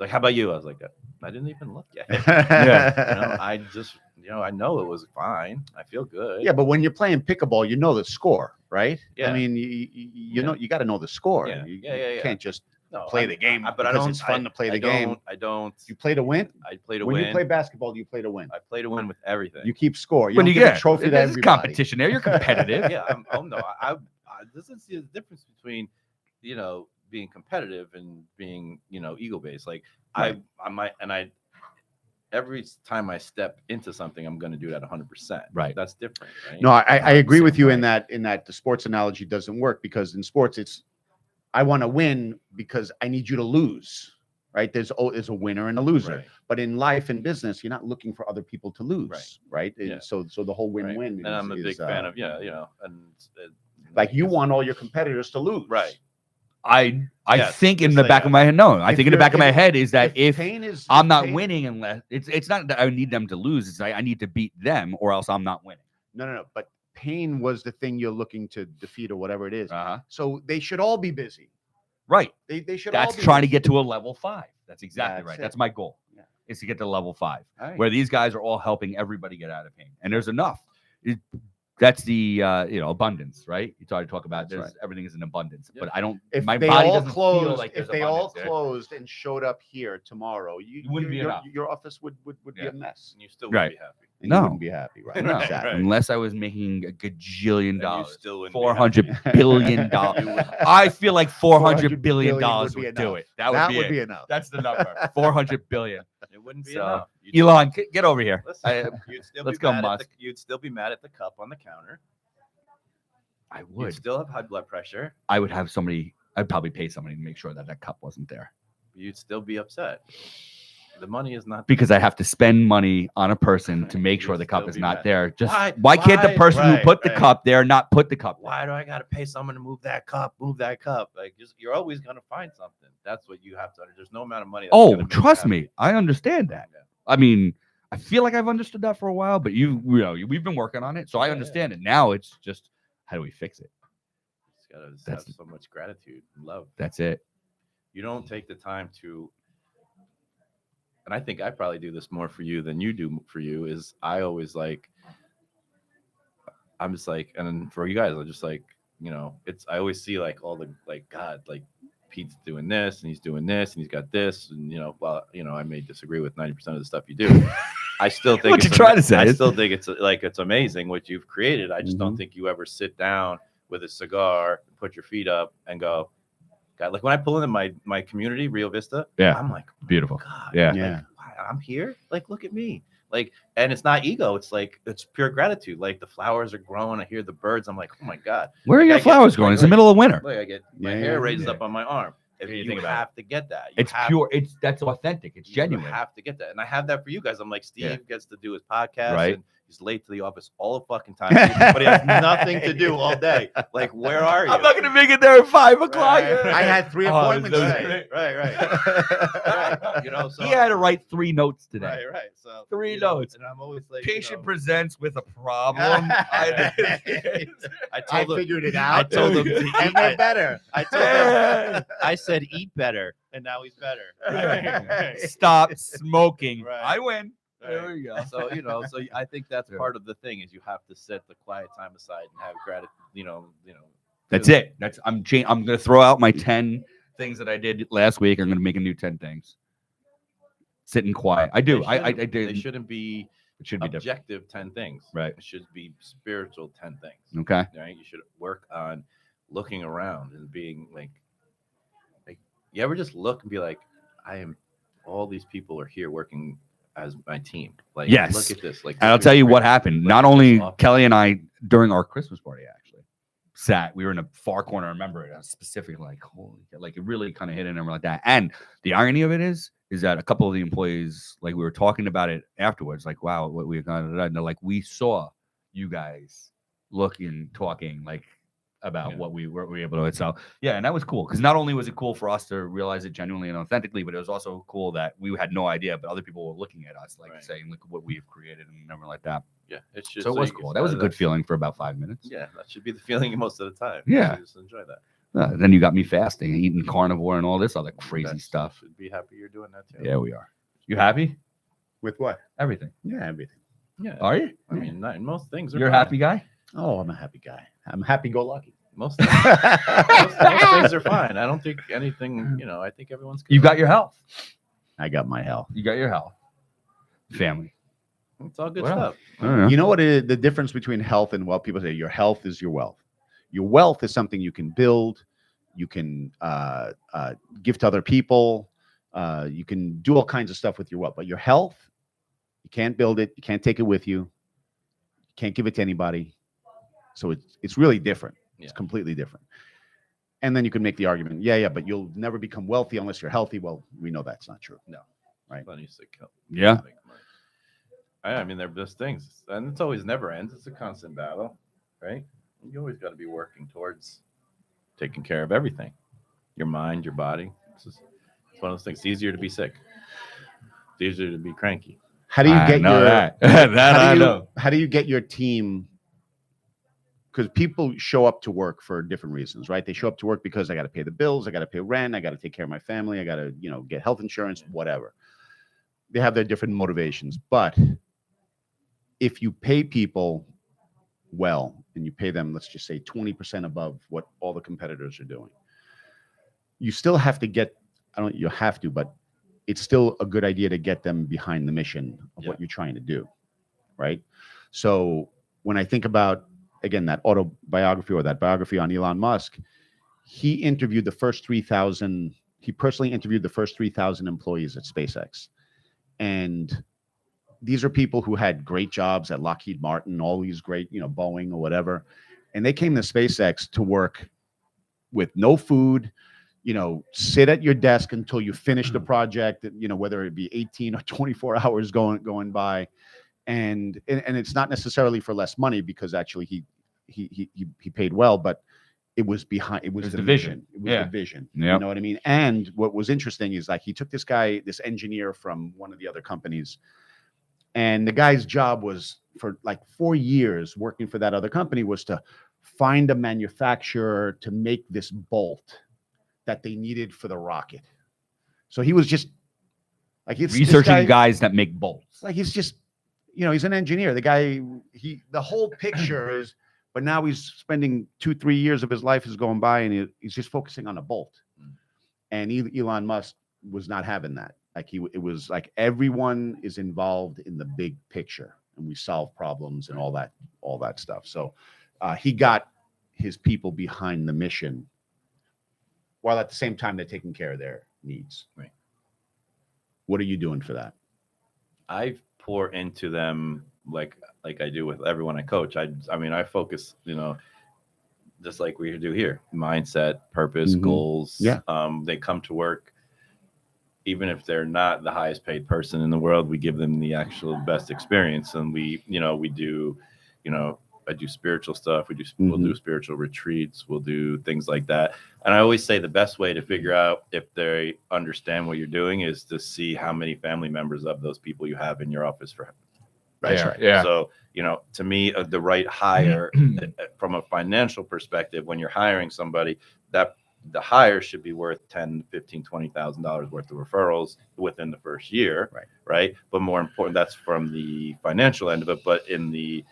how about you? I was like, I didn't even look yet. I just, I know it was fine. I feel good. Yeah, but when you're playing pickleball, you know the score, right? Yeah. I mean, you Yeah. know, you got to know the score. Yeah. You, Yeah, you yeah, yeah. can't just No, play the game but I because don't. it's fun to play the I game. Don't, I don't. You play to win. I play to When win. you play basketball, you play to win. I play to win with everything. You keep score. You When don't you give get a trophy to there's everybody. competition there. You're competitive. yeah. No. I doesn't see the difference between, being competitive and being, ego based. Like Right. I might, and every time I step into something, I'm going to do it at 100%. Right. That's different. Right. No, I agree with you Right. in that the sports analogy doesn't work because in sports it's I want to win because I need you to lose. Right? There's a winner and a loser. Right. But in life and business, you're not looking for other people to lose. Right? And Yeah. So the whole Right. win-win. And I'm a big is, fan of, and like you want all your competitors to lose. Right. I Yes, think in just the say back that. of my head, no. I If think in the you're- back of my if- head is that if pain is I'm not pain- winning unless it's not that I need them to lose. It's I need to beat them or else I'm not winning. No. But pain was the thing you're looking to defeat or whatever it is. Uh-huh. So they should all be busy. Right. They should That's all be trying to busy. get to a level 5. That's exactly That's right. it. That's my goal. Yeah. Is to get to level 5, All right. where these guys are all helping everybody get out of pain. And there's enough. That's the abundance, right? You talk about That's there's everything is in abundance, Yeah. but I don't. If my they body all doesn't feel closed, like if there's they all abundance there. closed and showed up here tomorrow, It wouldn't be enough. your office would be Yeah. a mess. And you still wouldn't Right. be happy. And No. you wouldn't be happy, right? No, Exactly. right. unless I was making a gajillion And you dollars, still wouldn't be happy. $400 billion. I feel like $400 billion would be would do enough. it. That would be it. enough. That's the number. 400 billion. It wouldn't be So, enough. Elon, get over here. Listen, you'd still let's be go, mad Musk. you'd still be mad at the cup on the counter. I You'd would. still have high blood pressure. I would have somebody. I'd probably pay somebody to make sure that cup wasn't there, You'd still be upset. The money is not because I have to spend money on a person to make You'd sure the cup still is be not mad. there. Just Why- why can't the why- person who right, put the right. cup there not put the cup there? Why do I gotta pay someone to move that cup? Move that cup. Like you're always gonna find something. That's what you have to understand. There's no amount of money. That's Oh, gonna make you trust happy. me, I understand that. Yeah. I mean, I feel like I've understood that for a while, but we've been working on it, so I Yeah, understand it. Now it's just how do we fix it? Just gotta just That's- have so much gratitude and love. That's it. You don't take the time to, and I think I probably do this more for you than you do for you, is I always like, I'm just like, and then for you guys, I'm just like, I always see like all the, like, God, like Pete's doing this and he's doing this and he's got this. And, I may disagree with 90% of the stuff you do. I still think What you it's trying to say I is- still think it's amazing what you've created. I just don't think you ever sit down with a cigar, put your feet up and go, God, like when I pull into my community, Rio Vista, Yeah. I'm like, Beautiful. God, Yeah. like, Yeah. I'm here. Like, look at me. Like, and it's not ego. It's like it's pure gratitude. Like the flowers are growing. I hear the birds. I'm like, oh my God. Where are Like, your I get- flowers growing? It's the like- middle of winter. Look, I get my Yeah, hair yeah, raises yeah. up on my arm. If Yeah, you you think about have to get that. You It's have- pure. That's authentic. It's you genuine. have to get that. And I have that for you guys. I'm like, Steve Yeah. gets to do his podcast. Right. And he's late to the office all the fucking time. But he has nothing to do all day. Like, where are you? I'm not gonna make it there at 5 o'clock. Right. I had 3 Oh, appointments that was today. Right. Right. So he had to write 3 notes today. Right. So 3 notes. And I'm always like, Patient presents with a problem. I I told him. figured it I out. told him to and eat. they're better. I told him. I said eat better, and now he's better. Stop smoking. Right. I win. Right. There we go. So so I think that's Yeah. part of the thing is you have to set the quiet time aside and have gratitude. That's it. I'm gonna throw out my 10 things that I did last week. I'm gonna make a new 10 things. Sitting quiet. I do. I did. They shouldn't be It should be different. objective 10 things. Right. It should be spiritual 10 things. Okay. Right. You should work on looking around and being like you ever just look and be like, all these people are here working as my team. Like, Yes. look at this. Like, And I'll this tell is you what great. happened. Like, Not this only is awesome. Kelly and I during our Christmas party actually sat. We were in a far corner. I remember it. I was specifically like, holy, like it really kind of hit in and like that. And the irony of it is that a couple of the employees, like we were talking about it afterwards, like, wow, what we got, and they're like, we saw you guys looking, talking like about Yeah. what we were able to. So yeah, and that was cool because not only was it cool for us to realize it genuinely and authentically, but it was also cool that we had no idea, but other people were looking at us, like Right. saying, look at what we've created and everything like that. Yeah. It's just So it was you cool. can That was a start good that- feeling for about 5 minutes. Yeah. That should be the feeling most of the time. Yeah. You just enjoy that. Then you got me fasting and eating carnivore and all this other crazy That's- stuff. Should be happy you're doing that too. Yeah, we are. You happy? With what? Everything. Yeah, everything. Yeah. Are you? I mean, most things are You're a fine. happy guy? Oh, I'm a happy guy. I'm happy-go-lucky. Most things are fine. I don't think anything, I think everyone's good. You got your health. I got my health. You got your health. Family. It's all good Well, stuff. I don't know. You know what is the difference between health and wealth? People say your health is your wealth. Your wealth is something you can build, you can give to other people, you can do all kinds of stuff with your wealth. But your health, you can't build it, you can't take it with you can't give it to anybody. So it's really different. It's Yeah. completely different. And then you can make the argument, yeah, but you'll never become wealthy unless you're healthy. Well, we know that's not true. Right. Plenty of sick help. Yeah. Make money. I mean, they're just things, and it's always never ends. It's a constant battle, right? You always got to be working towards taking care of everything, your mind, your body. It's one of those things. It's easier to be sick. It's easier to be cranky. How do you I get know your that. That I know. How do you get your team? Because people show up to work for different reasons, right? They show up to work because I got to pay the bills, I got to pay rent, I got to take care of my family, I got to, get health insurance, whatever. They have their different motivations. But if you pay people well and you pay them, let's just say 20% above what all the competitors are doing, you still have to get, you have to, but it's still a good idea to get them behind the mission of what you're trying to do. Right. So when I think about, again, that autobiography or that biography on Elon Musk, he interviewed the first 3,000, he personally interviewed the first 3,000 employees at SpaceX. And these are people who had great jobs at Lockheed Martin, all these great, Boeing or whatever. And they came to SpaceX to work with no food, sit at your desk until you finish the project, whether it be 18 or 24 hours going by. And it's not necessarily for less money, because actually he paid well, but it was the vision. It was the vision. Yep. You know what I mean? And what was interesting is, like, he took this engineer from one of the other companies, and the guy's job was, for like 4 years working for that other company, was to find a manufacturer to make this bolt that they needed for the rocket. So he was just like, researching guys that make bolts. Like, he's just, he's an engineer. The guy, the whole picture is, but now he's spending 2-3 years of his life is going by, and he's just focusing on a bolt. And Elon Musk was not having that. Like, it was like, everyone is involved in the big picture, and we solve problems and all that stuff. So he got his people behind the mission, while at the same time they're taking care of their needs. Right. What are you doing for that? I pour into them like I do with everyone I coach. I mean, I focus, just like we do here: mindset, purpose, goals. Yeah. They come to work, even if they're not the highest paid person in the world. We give them the actual best experience, and we do, I do spiritual stuff. We'll do spiritual retreats. We'll do things like that. And I always say the best way to figure out if they understand what you're doing is to see how many family members of those people you have in your office for. Right. Yeah. So, to me, the right hire from a financial perspective, when you're hiring somebody, that the hire should be worth $10,000, $15,000, $20,000 worth of referrals within the first year. Right. But more important, that's from the financial end of it. But in the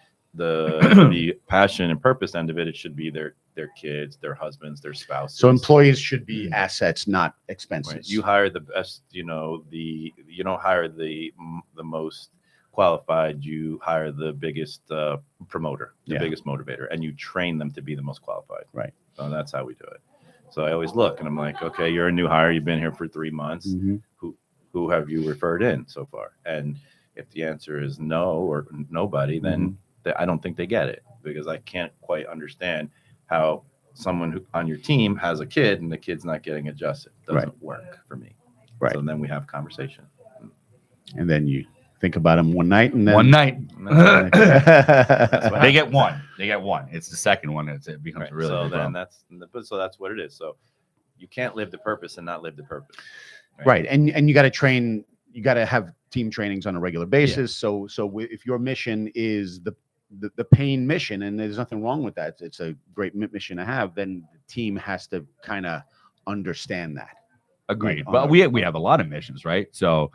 passion and purpose end of it, it should be their kids, their husbands, their spouses. So employees should be assets, not expenses. Right. You hire the best, you don't hire the most qualified. You hire the biggest promoter, the biggest motivator, and you train them to be the most qualified. Right. So that's how we do it. So I always look and I'm like, okay, you're a new hire. You've been here for 3 months. Who have you referred in so far? And if the answer is no or nobody, then I don't think they get it, because I can't quite understand how someone who on your team has a kid and the kid's not getting adjusted. Doesn't work for me. Right. So then we have conversation. And then you think about them one night, and then One night. That's what They get one. It's the second one. It becomes Right. really So big then problem. that's what it is. So you can't live the purpose and not live the purpose. right. And you got to train. You got to have team trainings on a regular basis. So if your mission is the pain mission, and there's nothing wrong with that, it's a great mission to have, then the team has to kind of understand that. Agreed. Right, But we have a lot of missions, right? So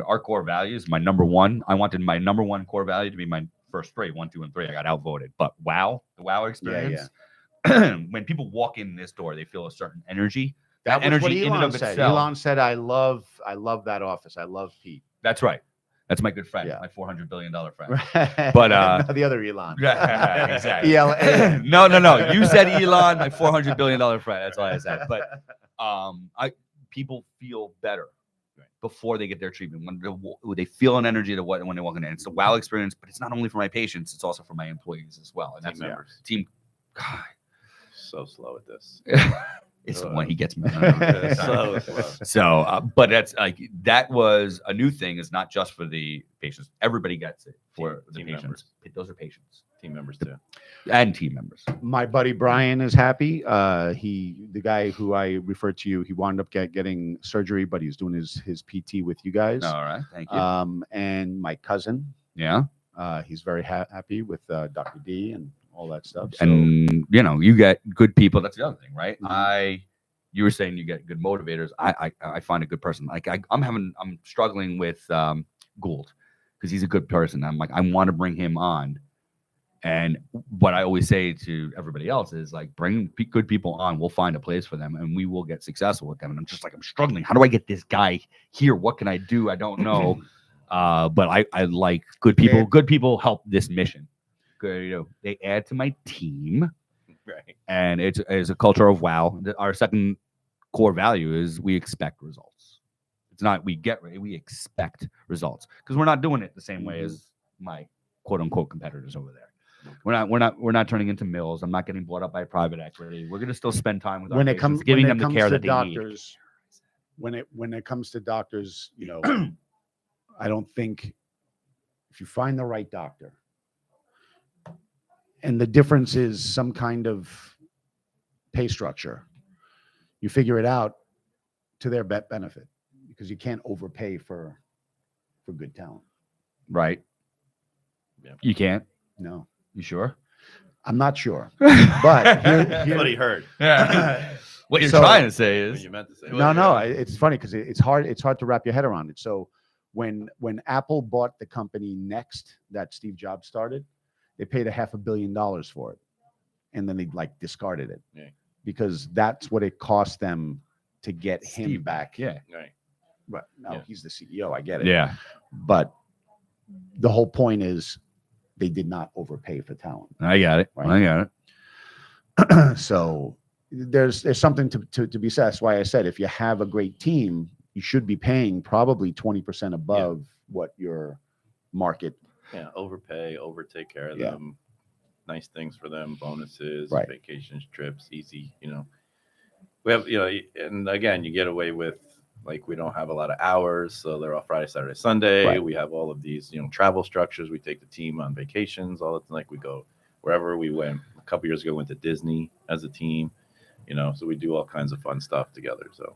our core values, my number one, I wanted my number one core value to be my first 3, 1, 2, and 3. I got outvoted. But the wow experience. When people walk in this door, they feel a certain energy. That was energy what in and Elon of said. itself. Elon said, I love that office. I love Pete. That's right. That's my good friend, Yeah. my $400 billion friend. But Not the other Elon. Exactly. ELA. No. You said Elon, my $400 billion friend. That's all I said. But people feel better before they get their treatment, when they feel an energy when they walk in. It's a wow experience, but it's not only for my patients; it's also for my employees as well. And Team that's members. Team. God, So slow at this. it's the one he gets me. So slow. So, but that's like that was a new thing. Is not just for the patients. Everybody gets it for the Team patients. members. Those are patients Team members too. and team members. My buddy Brian is happy. The guy who I referred to you, he wound up getting surgery, but he's doing his PT with you guys. All right, thank you. And my cousin, Yeah, he's very happy with Dr. D and all that stuff. So, and you get good people. That's the other thing, right? Mhm. You were saying you get good motivators. I find a good person. Like I'm struggling with Gould because he's a good person. I'm like, I want to bring him on And what I always say to everybody else is like, bring good people on. We'll find a place for them, and we will get successful with them. And I'm just like, I'm struggling. How do I get this guy here? What can I do? I don't know. But I like good people. Yeah. Good people help this mission. Good, they add to my team, Right. and it's a culture of wow. Our second core value is we expect results. It's not we expect results because we're not doing it the same way as my quote unquote competitors over there. We're not turning into mills. I'm not getting bought up by private equity. We're gonna still spend time with our When it patients, comes giving when them it the comes care to that they need. doctors, when it comes to doctors, I don't think if you find the right doctor, and the difference is some kind of pay structure, you figure it out to their benefit because you can't overpay for good talent. Right? Yeah. You can't. No, You sure? I'm not sure. But That's what he heard. Yeah. What you're So- trying to say What is you meant to say. No, it's funny because it's hard to wrap your head around it. So when Apple bought the company Next that Steve Jobs started, they paid $500 million for it, and then they like discarded it Yeah. because that's what it cost them to get him Steve back. Yeah. Right. But no, Yeah. he's the CEO. I get it. Yeah. But the whole point is they did not overpay for talent. I got it. Right. I got it. So there's something to be said. That's why I said if you have a great team, you should be paying probably 20% above what your market. Yeah. Overpay, overtake care of Yeah. them. Nice things for them, bonuses, Right. vacations, trips, easy. We have, and again, you get away with like we don't have a lot of hours, so they're off Friday, Saturday, Sunday. Right. We have all of these, travel structures. We take the team on vacations. All it's like we go wherever we went. A couple years ago, we went to Disney as a team. So we do all kinds of fun stuff together. So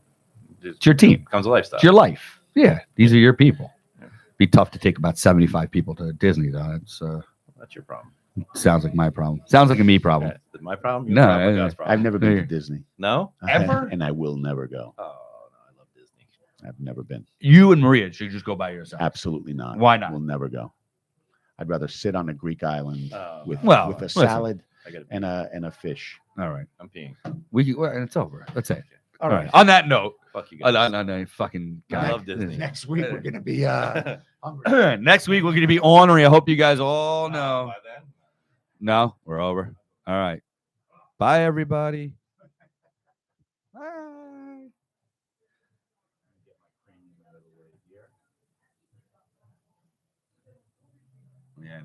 It's your team. becomes a lifestyle. It's your life. Yeah. These are your people. Yeah. Be tough to take about 75 people to Disney though. It's That's your problem. sounds like my problem. Sounds like a me problem. Yeah, is it my problem? Your No, problem or I- God's problem? I've never been Yeah. to Disney. No. Ever? And I will never go. Oh no, I love Disney. I've never been. You and Maria should just go by yourself. Absolutely not. Why not? We'll never go. I'd rather sit on a Greek island Oh, with Well, with a listen. salad I got to. and a fish. All right. I'm peeing. It's over. That's it. All right. On that note, Fuck you guys. no, fucking I guy. love Disney. Next week we're gonna be hungry. Next week we're going to be ornery. I hope you guys all know. By then? No, we're over. All right. Bye, everybody. Bye. Yeah.